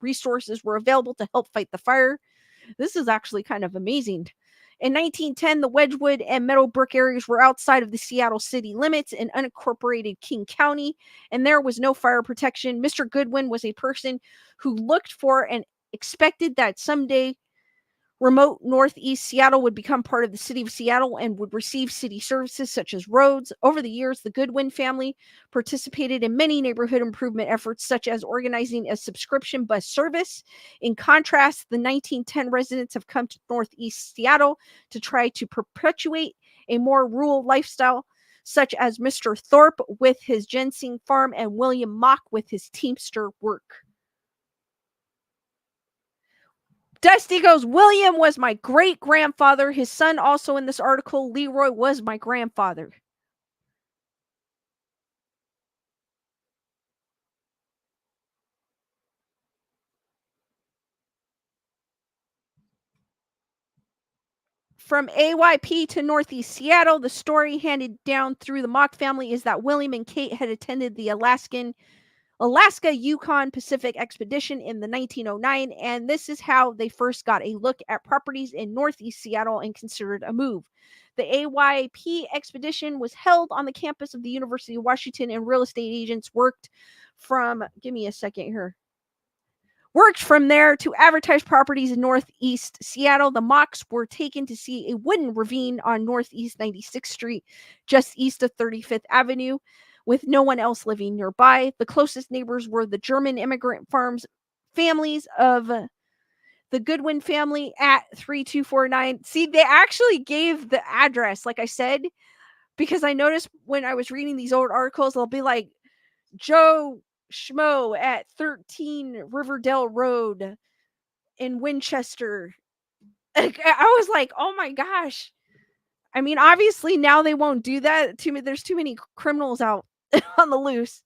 resources were available to help fight the fire. This is actually kind of amazing. In 1910, the Wedgwood and Meadowbrook areas were outside of the Seattle city limits in unincorporated King County, and there was no fire protection. Mr. Goodwin was a person who looked for and expected that someday remote northeast Seattle would become part of the city of Seattle and would receive city services such as roads. Over the years, the Goodwin family participated in many neighborhood improvement efforts, such as organizing a subscription bus service. In contrast, the 1910 residents have come to northeast Seattle to try to perpetuate a more rural lifestyle, such as Mr. Thorpe with his ginseng farm and William Mock with his teamster work. Dusty goes, William was my great grandfather. His son, also in this article, Leroy, was my grandfather. From AYP to Northeast Seattle, the story handed down through the Mock family is that William and Kate had attended the Alaska Yukon Pacific expedition in the 1909, and this is how they first got a look at properties in Northeast Seattle and considered a move. The AYP expedition was held on the campus of the University of Washington, and real estate agents worked from there to advertise properties in Northeast Seattle. The Mocks were taken to see a wooden ravine on Northeast 96th Street, just east of 35th Avenue, with no one else living nearby. The closest neighbors were the German immigrant families of the Goodwin family at 3249. See, they actually gave the address, like I said, because I noticed when I was reading these old articles, they'll be like, Joe Schmo at 13 Riverdale Road in Winchester. I was like, oh my gosh. I mean, obviously now they won't do that. There's too many criminals out on the loose.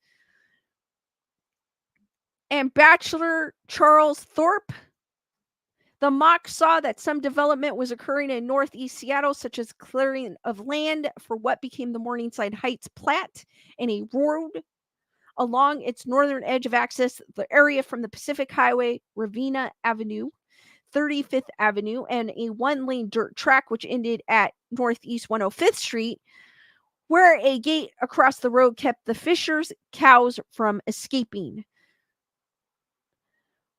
And Bachelor Charles Thorpe, the Mock saw that some development was occurring in Northeast Seattle, such as clearing of land for what became the Morningside Heights Plat and a road along its northern edge of access, the area from the Pacific Highway, Ravenna Avenue, 35th Avenue, and a one-lane dirt track which ended at Northeast 105th Street, where a gate across the road kept the Fishers cows from escaping.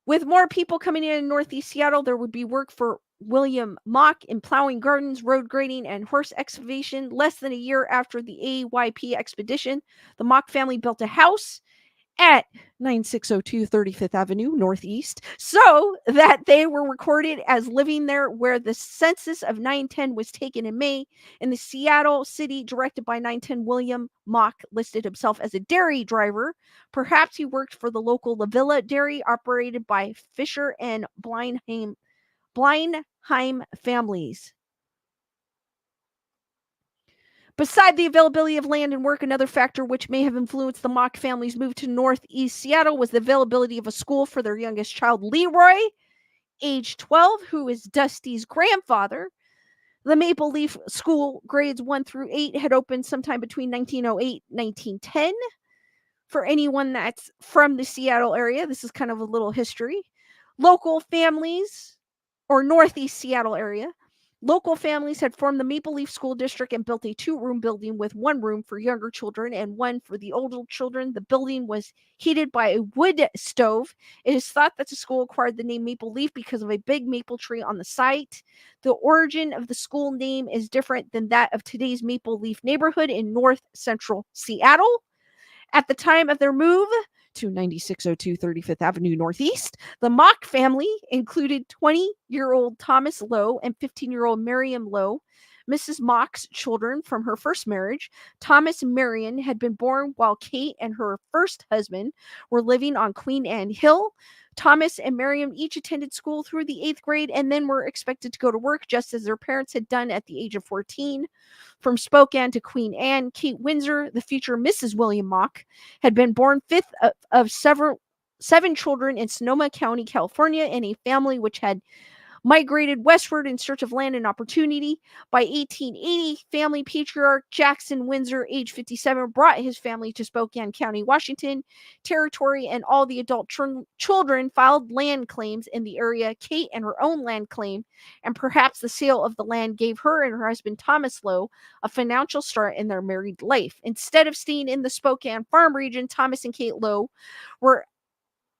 With more people coming in Northeast Seattle, there would be work for William Mock in plowing gardens, road grading, and horse excavation. Less than a year after the AYP expedition, the Mock family built a house at 9602 35th Avenue Northeast so that they were recorded as living there, where the census of 910 was taken in May. In the Seattle city, directed by 910, William Mock listed himself as a dairy driver. Perhaps he worked for the local La Villa Dairy, operated by Fisher and Blindheim families. Beside the availability of land and work, another factor which may have influenced the Mock family's move to Northeast Seattle was the availability of a school for their youngest child, Leroy, age 12, who is Dusty's grandfather. The Maple Leaf School, grades 1 through 8, had opened sometime between 1908 and 1910. For anyone that's from the Seattle area, this is kind of a little history. Local families, or Northeast Seattle area, local families had formed the Maple Leaf School District and built a 2-room building with 1 room for younger children and 1 for the older children. The building was heated by a wood stove. It is thought that the school acquired the name Maple Leaf because of a big maple tree on the site. The origin of the school name is different than that of today's Maple Leaf neighborhood in north central Seattle. At the time of their move to 9602 35th Avenue Northeast, the Mock family included 20-year-old Thomas Lowe and 15-year-old Miriam Lowe, Mrs. Mock's children from her first marriage. Thomas and Marion had been born while Kate and her first husband were living on Queen Anne Hill. Thomas and Miriam each attended school through the 8th grade and then were expected to go to work just as their parents had done at the age of 14. From Spokane to Queen Anne, Kate Windsor, the future Mrs. William Mock, had been born 5th of 7 children in Sonoma County, California, in a family which had migrated westward in search of land and opportunity. By 1880, family patriarch Jackson Windsor, age 57, brought his family to Spokane County, Washington Territory, and all the adult children filed land claims in the area. Kate and her own land claim, and perhaps the sale of the land, gave her and her husband Thomas Lowe a financial start in their married life. Instead of staying in the Spokane farm region, Thomas and Kate Lowe were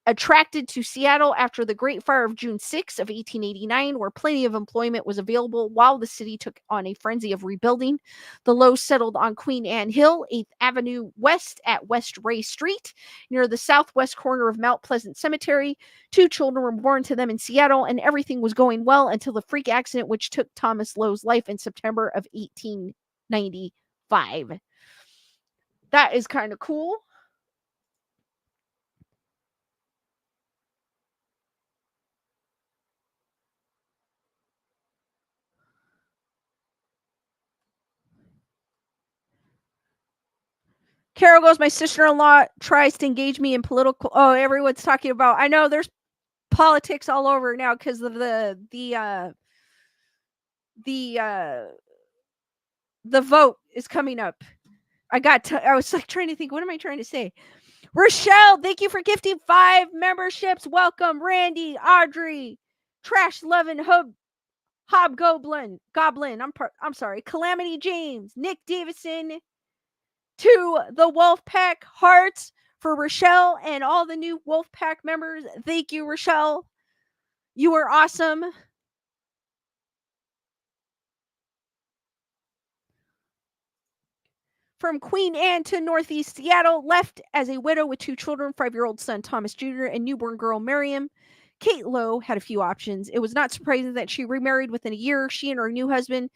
attracted to Seattle after the Great Fire of June 6 of 1889, where plenty of employment was available while the city took on a frenzy of rebuilding. The Lowe's settled on Queen Anne Hill, 8th Avenue West at West Ray Street, near the southwest corner of Mount Pleasant Cemetery. 2 children were born to them in Seattle, and everything was going well until the freak accident which took Thomas Lowe's life in September of 1895. That is kind of cool. Carol goes, my sister-in-law tries to engage me in political. Oh, everyone's talking about. I know there's politics all over now because of the vote is coming up. I was like trying to think, what am I trying to say? Rochelle, thank you for gifting 5 memberships. Welcome, Randy, Audrey, Trash Lovin' Hobgoblin, Goblin. I'm sorry, Calamity James, Nick Davison, to the Wolfpack hearts for Rochelle and all the new Wolfpack members. Thank you, Rochelle. You are awesome. From Queen Anne to Northeast Seattle, left as a widow with 2 children, 5-year-old son Thomas Jr. and newborn girl Miriam, Kate Lowe had a few options. It was not surprising that she remarried within a year. She and her new husband,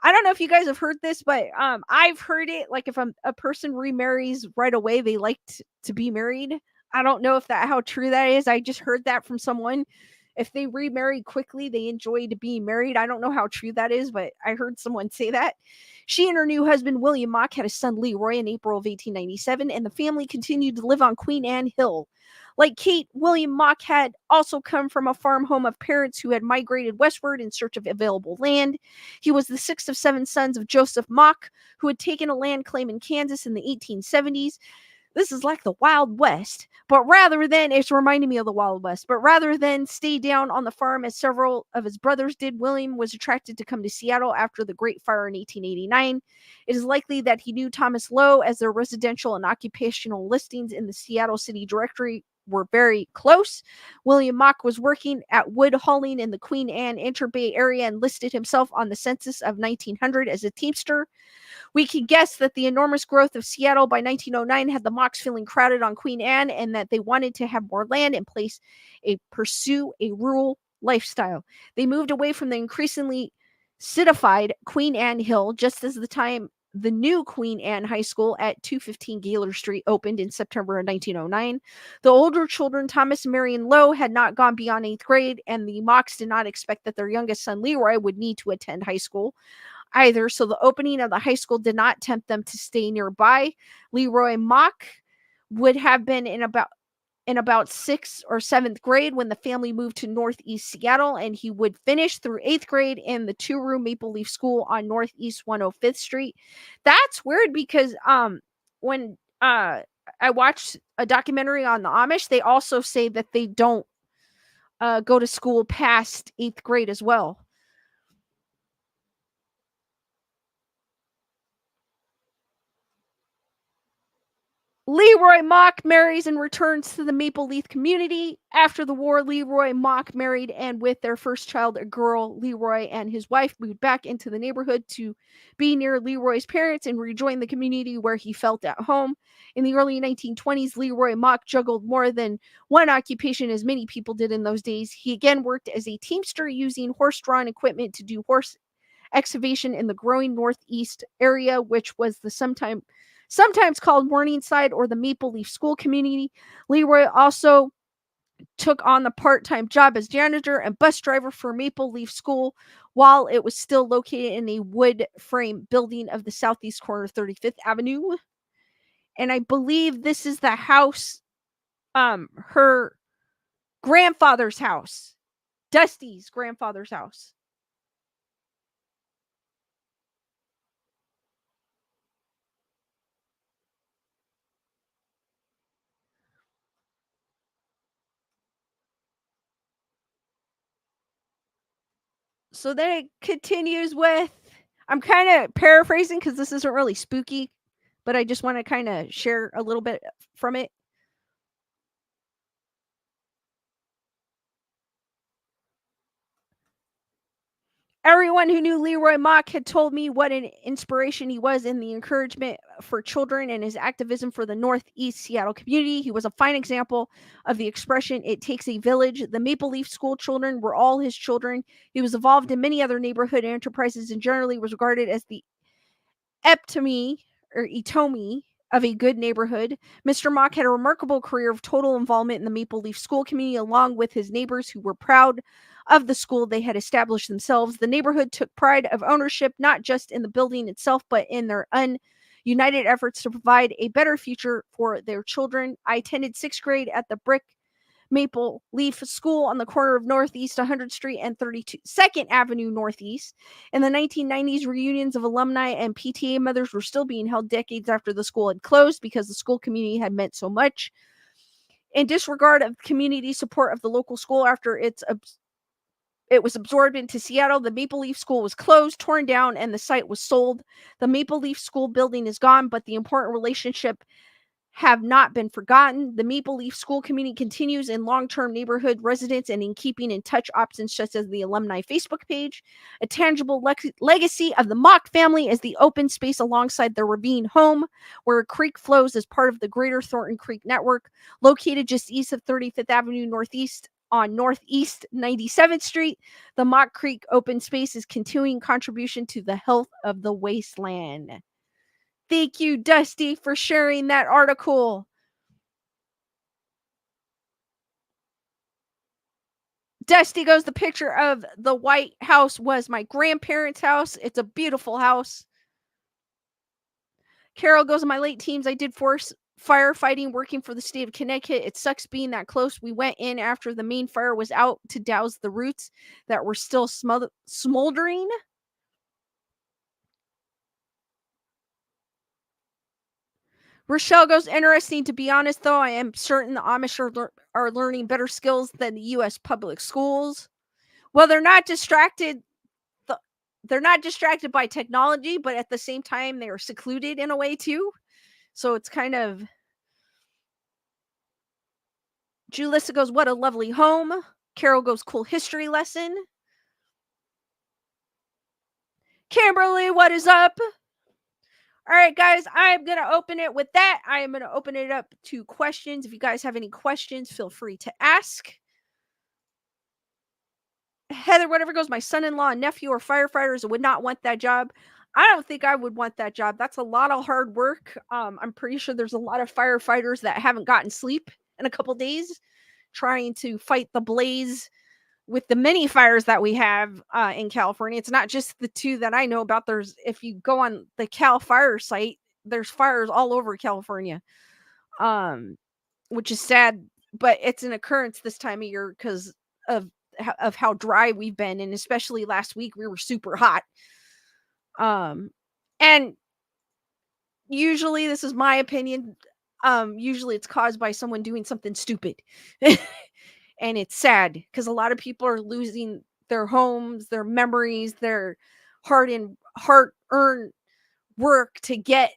I don't know if you guys have heard this, but I've heard it, like if a person remarries right away, they like to be married. I don't know if how true that is. I just heard that from someone. If they remarry quickly, they enjoyed being married. I don't know how true that is, but I heard someone say that. She and her new husband, William Mock, had a son, Leroy, in April of 1897, and the family continued to live on Queen Anne Hill. Like Kate, William Mock had also come from a farm home of parents who had migrated westward in search of available land. He was the 6th of 7 sons of Joseph Mock, who had taken a land claim in Kansas in the 1870s. This is like the Wild West, but it's reminding me of the Wild West, but rather than stay down on the farm as several of his brothers did, William was attracted to come to Seattle after the Great Fire in 1889. It is likely that he knew Thomas Lowe, as their residential and occupational listings in the Seattle City Directory were very close. William Mock was working at wood hauling in the Queen Anne Interbay area and listed himself on the census of 1900 as a teamster. We can guess that the enormous growth of Seattle by 1909 had the Mocks feeling crowded on Queen Anne, and that they wanted to have more land and pursue a rural lifestyle. They moved away from the increasingly citified Queen Anne Hill just as the new Queen Anne High School at 215 Gaylor Street opened in September of 1909. The older children, Thomas and Marion Lowe, had not gone beyond 8th grade, and the Mocks did not expect that their youngest son, Leroy, would need to attend high school either, so the opening of the high school did not tempt them to stay nearby. Leroy Mock would have been in about 6th or 7th grade when the family moved to Northeast Seattle, and he would finish through 8th grade in the 2-room Maple Leaf School on Northeast 105th Street. That's weird because when I watched a documentary on the Amish, they also say that they don't go to school past 8th grade as well. Leroy Mock marries and returns to the Maple Leaf community. After the war, Leroy Mock married, and with their first child, a girl, Leroy and his wife moved back into the neighborhood to be near Leroy's parents and rejoin the community where he felt at home. In the early 1920s, Leroy Mock juggled more than one occupation, as many people did in those days. He again worked as a teamster, using horse-drawn equipment to do horse excavation in the growing Northeast area, which was the sometimes called Morningside or the Maple Leaf School community. Leroy also took on the part-time job as janitor and bus driver for Maple Leaf School while it was still located in a wood frame building of the southeast corner of 35th Avenue. And I believe this is the house, her grandfather's house Dusty's grandfather's house. So then it continues with, I'm kind of paraphrasing because this isn't really spooky, but I just want to kind of share a little bit from it. Everyone who knew Leroy Mock had told me what an inspiration he was in the encouragement for children and his activism for the Northeast Seattle community. He was a fine example of the expression, "It takes a village." The Maple Leaf School children were all his children. He was involved in many other neighborhood enterprises and generally was regarded as the epitome or etomi of a good neighborhood. Mr. Mock had a remarkable career of total involvement in the Maple Leaf School community, along with his neighbors who were proud of the school they had established themselves. The neighborhood took pride of ownership, not just in the building itself, but in their united efforts to provide a better future for their children. I attended sixth grade at the brick Maple Leaf School on the corner of Northeast 100th Street and 32nd Avenue Northeast. In the 1990s, reunions of alumni and PTA mothers were still being held decades after the school had closed because the school community had meant so much. In disregard of community support of the local school after it was absorbed into Seattle, the Maple Leaf School was closed, torn down, and the site was sold. The Maple Leaf School building is gone, but the important relationship have not been forgotten. The Maple Leaf School community continues in long-term neighborhood residents and in keeping in touch options such as the alumni Facebook page. A tangible legacy of the Mock family is the open space alongside their ravine home, where a creek flows as part of the Greater Thornton Creek Network, located just east of 35th Avenue Northeast on Northeast 97th Street. The Mock Creek open space is continuing contribution to the health of the wasteland. Thank you, Dusty, for sharing that article. Dusty goes, the picture of the White House was my grandparents' house. It's a beautiful house. Carol goes, in my late teens, I did force firefighting working for the state of Connecticut. It sucks being that close. We went in after the main fire was out to douse the roots that were still smoldering. Rochelle goes, interesting. To be honest, though, I am certain the Amish are learning better skills than the U.S. public schools. Well, th- they're not distracted by technology, but at the same time, they are secluded in a way too. So it's kind of. Julissa goes, what a lovely home. Carol goes, cool history lesson. Kimberly, what is up? All right, guys, I'm going to open it with that. I am going to open it up to questions. If you guys have any questions, feel free to ask. Heather, whatever goes, my son-in-law and nephew are firefighters and would not want that job. I don't think I would want that job. That's a lot of hard work. I'm pretty sure there's a lot of firefighters that haven't gotten sleep in a couple days trying to fight the blaze with the many fires that we have in California. It's not just the two that I know about. If you go on the Cal Fire site, there's fires all over California, which is sad, but it's an occurrence this time of year because of how dry we've been, and especially last week we were super hot. And usually, this is my opinion. Usually it's caused by someone doing something stupid. And it's sad because a lot of people are losing their homes, their memories, their hard-earned work to get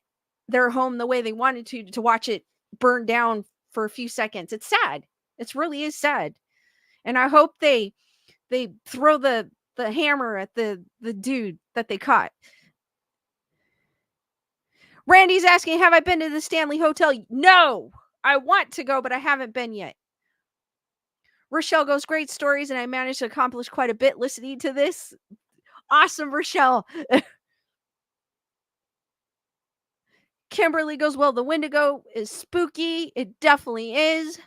their home the way they wanted to watch it burn down for a few seconds. It's sad. It really is sad. And I hope they throw the hammer at the dude that they caught. Randy's asking, have I been to the Stanley Hotel? No, I want to go, but I haven't been yet. Rochelle goes, great stories, and I managed to accomplish quite a bit listening to this. Awesome, Rochelle. Kimberly goes, well, the Wendigo is spooky. It definitely is.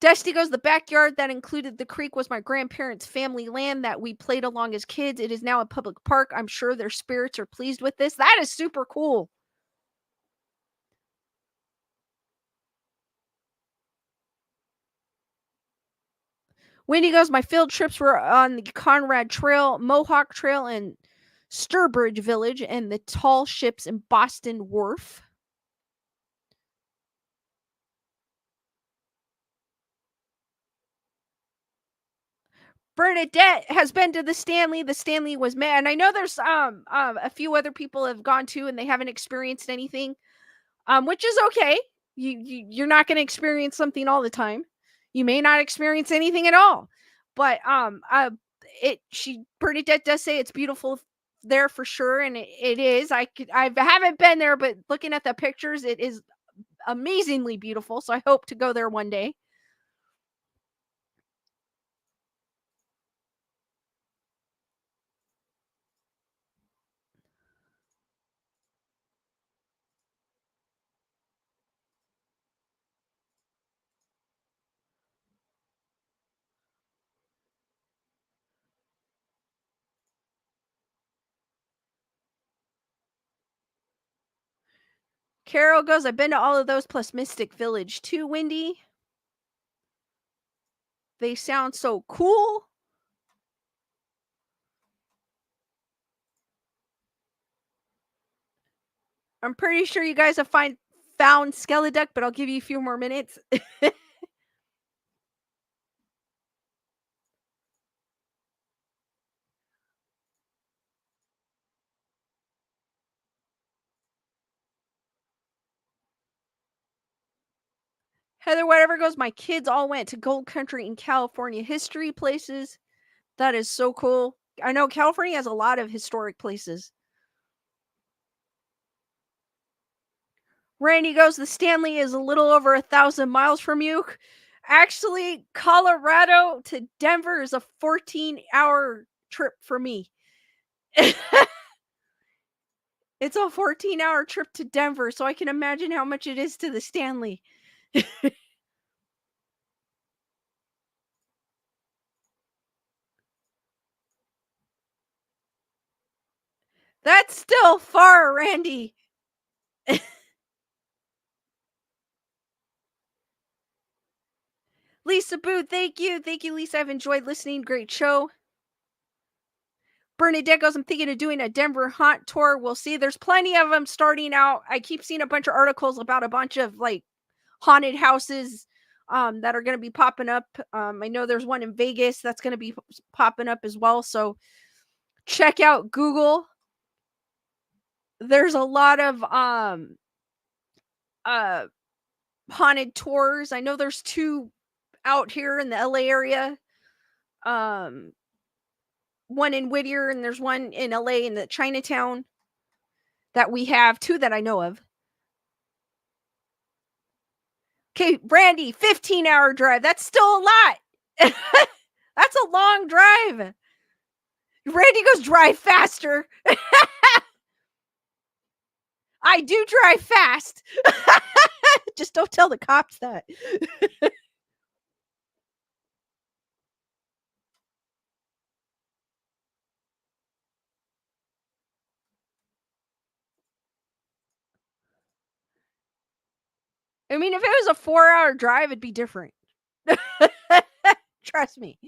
Dusty goes, the backyard that included the creek was my grandparents' family land that we played along as kids. It is now a public park. I'm sure their spirits are pleased with this. That is super cool. Wendigos, my field trips were on the Conrad Trail, Mohawk Trail, and Sturbridge Village, and the tall ships in Boston Wharf. Bernadette has been to the Stanley. The Stanley was mad, and I know there's a few other people have gone to, and they haven't experienced anything, which is okay. You're not going to experience something all the time. You may not experience anything at all, but it she Bernadette does say it's beautiful there for sure, and it is. I haven't been there, but looking at the pictures, it is amazingly beautiful. So I hope to go there one day. Carol goes, I've been to all of those plus Mystic Village too, Wendy. They sound so cool. I'm pretty sure you guys have found Skeleduck, but I'll give you a few more minutes. Heather, whatever goes, my kids all went to Gold Country in California history places. That is so cool. I know California has a lot of historic places. Randy goes, the Stanley is a little over 1,000 miles from you. Actually, Colorado to Denver is a 14-hour trip for me. It's a 14-hour trip to Denver, so I can imagine how much it is to the Stanley. That's still far, Randy. Lisa Boo, thank you. Thank you, Lisa. I've enjoyed listening. Great show. Bernadette goes, I'm thinking of doing a Denver haunt tour. We'll see. There's plenty of them starting out. I keep seeing a bunch of articles about a bunch of like haunted houses that are going to be popping up. I know there's one in Vegas that's going to be popping up as well. So check out Google. There's a lot of uh haunted tours. I know there's two out here in the LA area. Um One in Whittier and there's one in LA in the Chinatown that we have two that I know of. Okay, Brandy, 15-hour drive. That's still a lot. That's a long drive. Randy goes, drive faster. I do drive fast. Just don't tell the cops that. I mean, if it was a 4-hour drive, it'd be different. Trust me.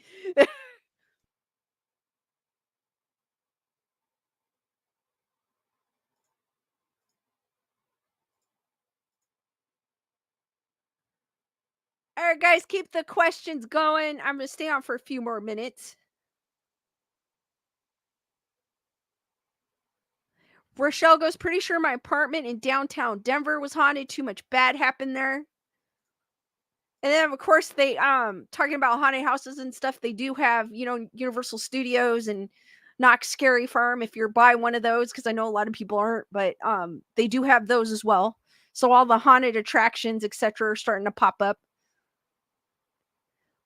All right, guys, keep the questions going. I'm going to stay on for a few more minutes. Rochelle goes, pretty sure my apartment in downtown Denver was haunted. Too much bad happened there. And then of course they talking about haunted houses and stuff, they do have, Universal Studios and Knox Scary Farm if you're by one of those, because I know a lot of people aren't, but they do have those as well. So all the haunted attractions, etc., are starting to pop up.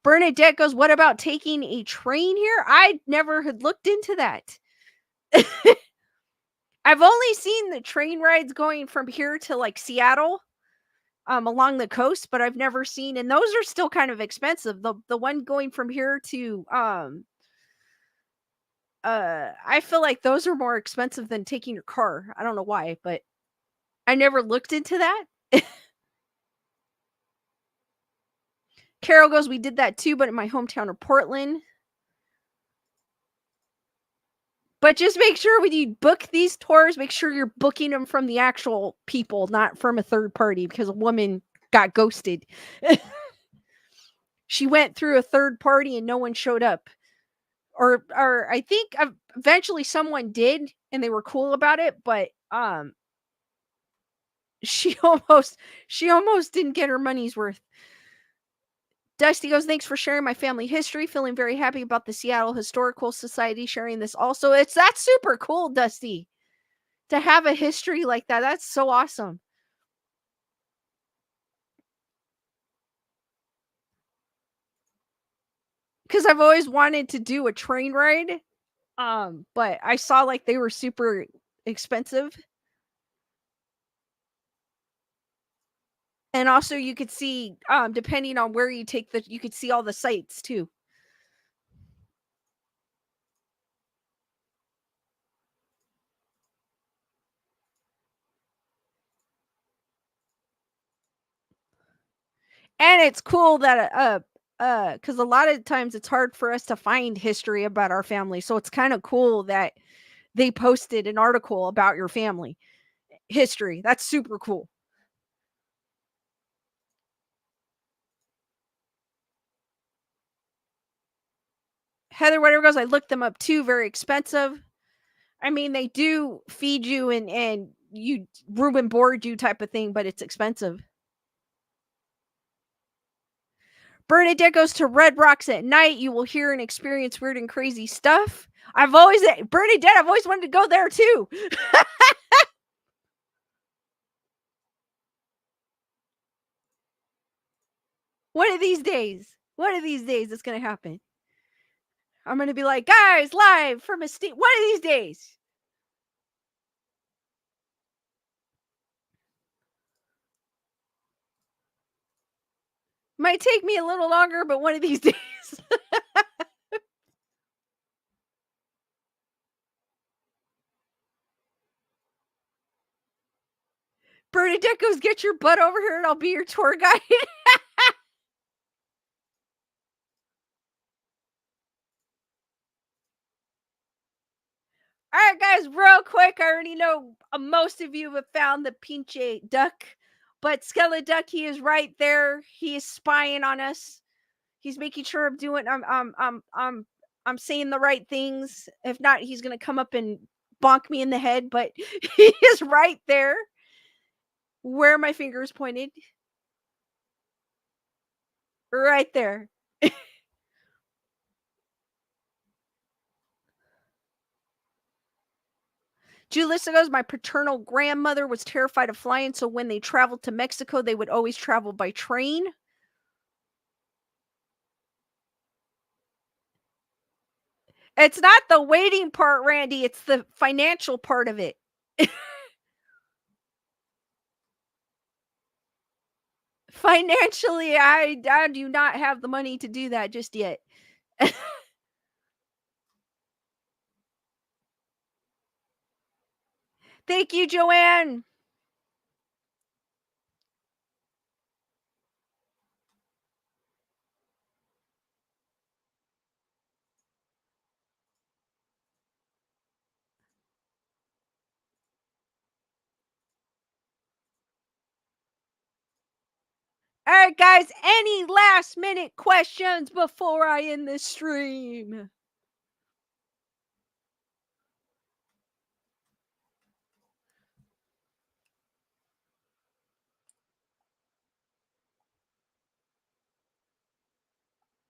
Bernadette goes, what about taking a train here? I never had looked into that. I've only seen the train rides going from here to like Seattle, along the coast, but I've never seen, and those are still kind of expensive. The one going from here to I feel like those are more expensive than taking your car. I don't know why, but I never looked into that. Carol goes, "We did that too, but in my hometown of Portland." But just make sure when you book these tours, make sure you're booking them from the actual people, not from a third party, because a woman got ghosted. She went through a third party and no one showed up. Or I think eventually someone did and they were cool about it, but she almost didn't get her money's worth. Dusty goes, "Thanks for sharing my family history. Feeling very happy about the Seattle Historical Society sharing this also." That's super cool, Dusty. To have a history like that. That's so awesome. Cuz I've always wanted to do a train ride. But I saw like they were super expensive. And also you could see depending on where you take you could see all the sights too. And it's cool that cuz a lot of times it's hard for us to find history about our family. So it's kind of cool that they posted an article about your family history. That's super cool. Heather whatever goes, I looked them up too, very expensive. I mean, they do feed you and you room and board you type of thing, but it's expensive. Bernadette goes to Red Rocks at night. You will hear and experience weird and crazy stuff. Bernadette, I've always wanted to go there too. One of these days, it's gonna happen. I'm gonna be like, guys, live from a state. One of these days, might take me a little longer, but one of these days. Bernadette goes, get your butt over here, and I'll be your tour guide. All right, guys, real quick. I already know most of you have found the pinche duck, but Skeleduck, he is right there. He is spying on us. He's making sure I'm doing. I'm saying the right things. If not, he's gonna come up and bonk me in the head. But he is right there, where my finger is pointed. Right there. Julissa goes, my paternal grandmother was terrified of flying, so when they traveled to Mexico, they would always travel by train. It's not the waiting part, Randy. It's the financial part of it. Financially, I do not have the money to do that just yet. Thank you, Joanne. All right, guys, any last minute questions before I end this stream?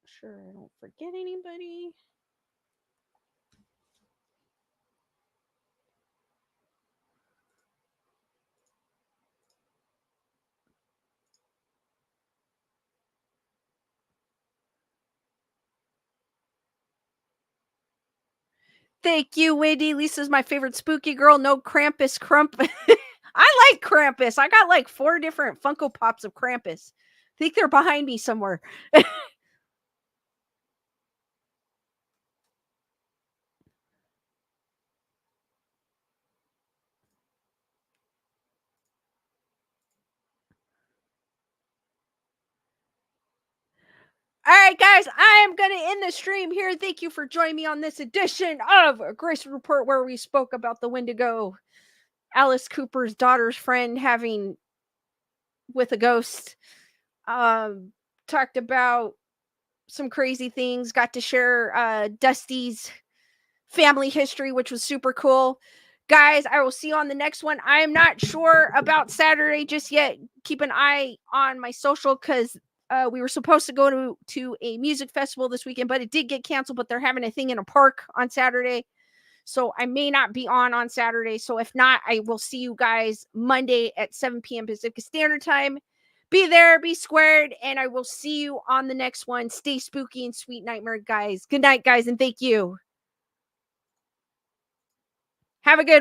Sure, I don't forget anybody. Thank you, Wendy. Lisa's my favorite spooky girl. No Krampus Crump. I like Krampus. I got like 4 different Funko Pops of Krampus. I think they're behind me somewhere. All right, guys, I am going to end the stream here. Thank you for joining me on this edition of Grace Report, where we spoke about the Wendigo, Alice Cooper's daughter's friend having with a ghost. Talked about some crazy things. Got to share Dusty's family history, which was super cool. Guys, I will see you on the next one. I am not sure about Saturday just yet. Keep an eye on my social because we were supposed to go to a music festival this weekend, but it did get canceled. But they're having a thing in a park on Saturday. So I may not be on Saturday. So if not, I will see you guys Monday at 7 p.m. Pacific Standard Time. Be there, be squared, and I will see you on the next one. Stay spooky and sweet nightmare, guys. Good night, guys, and thank you. Have a good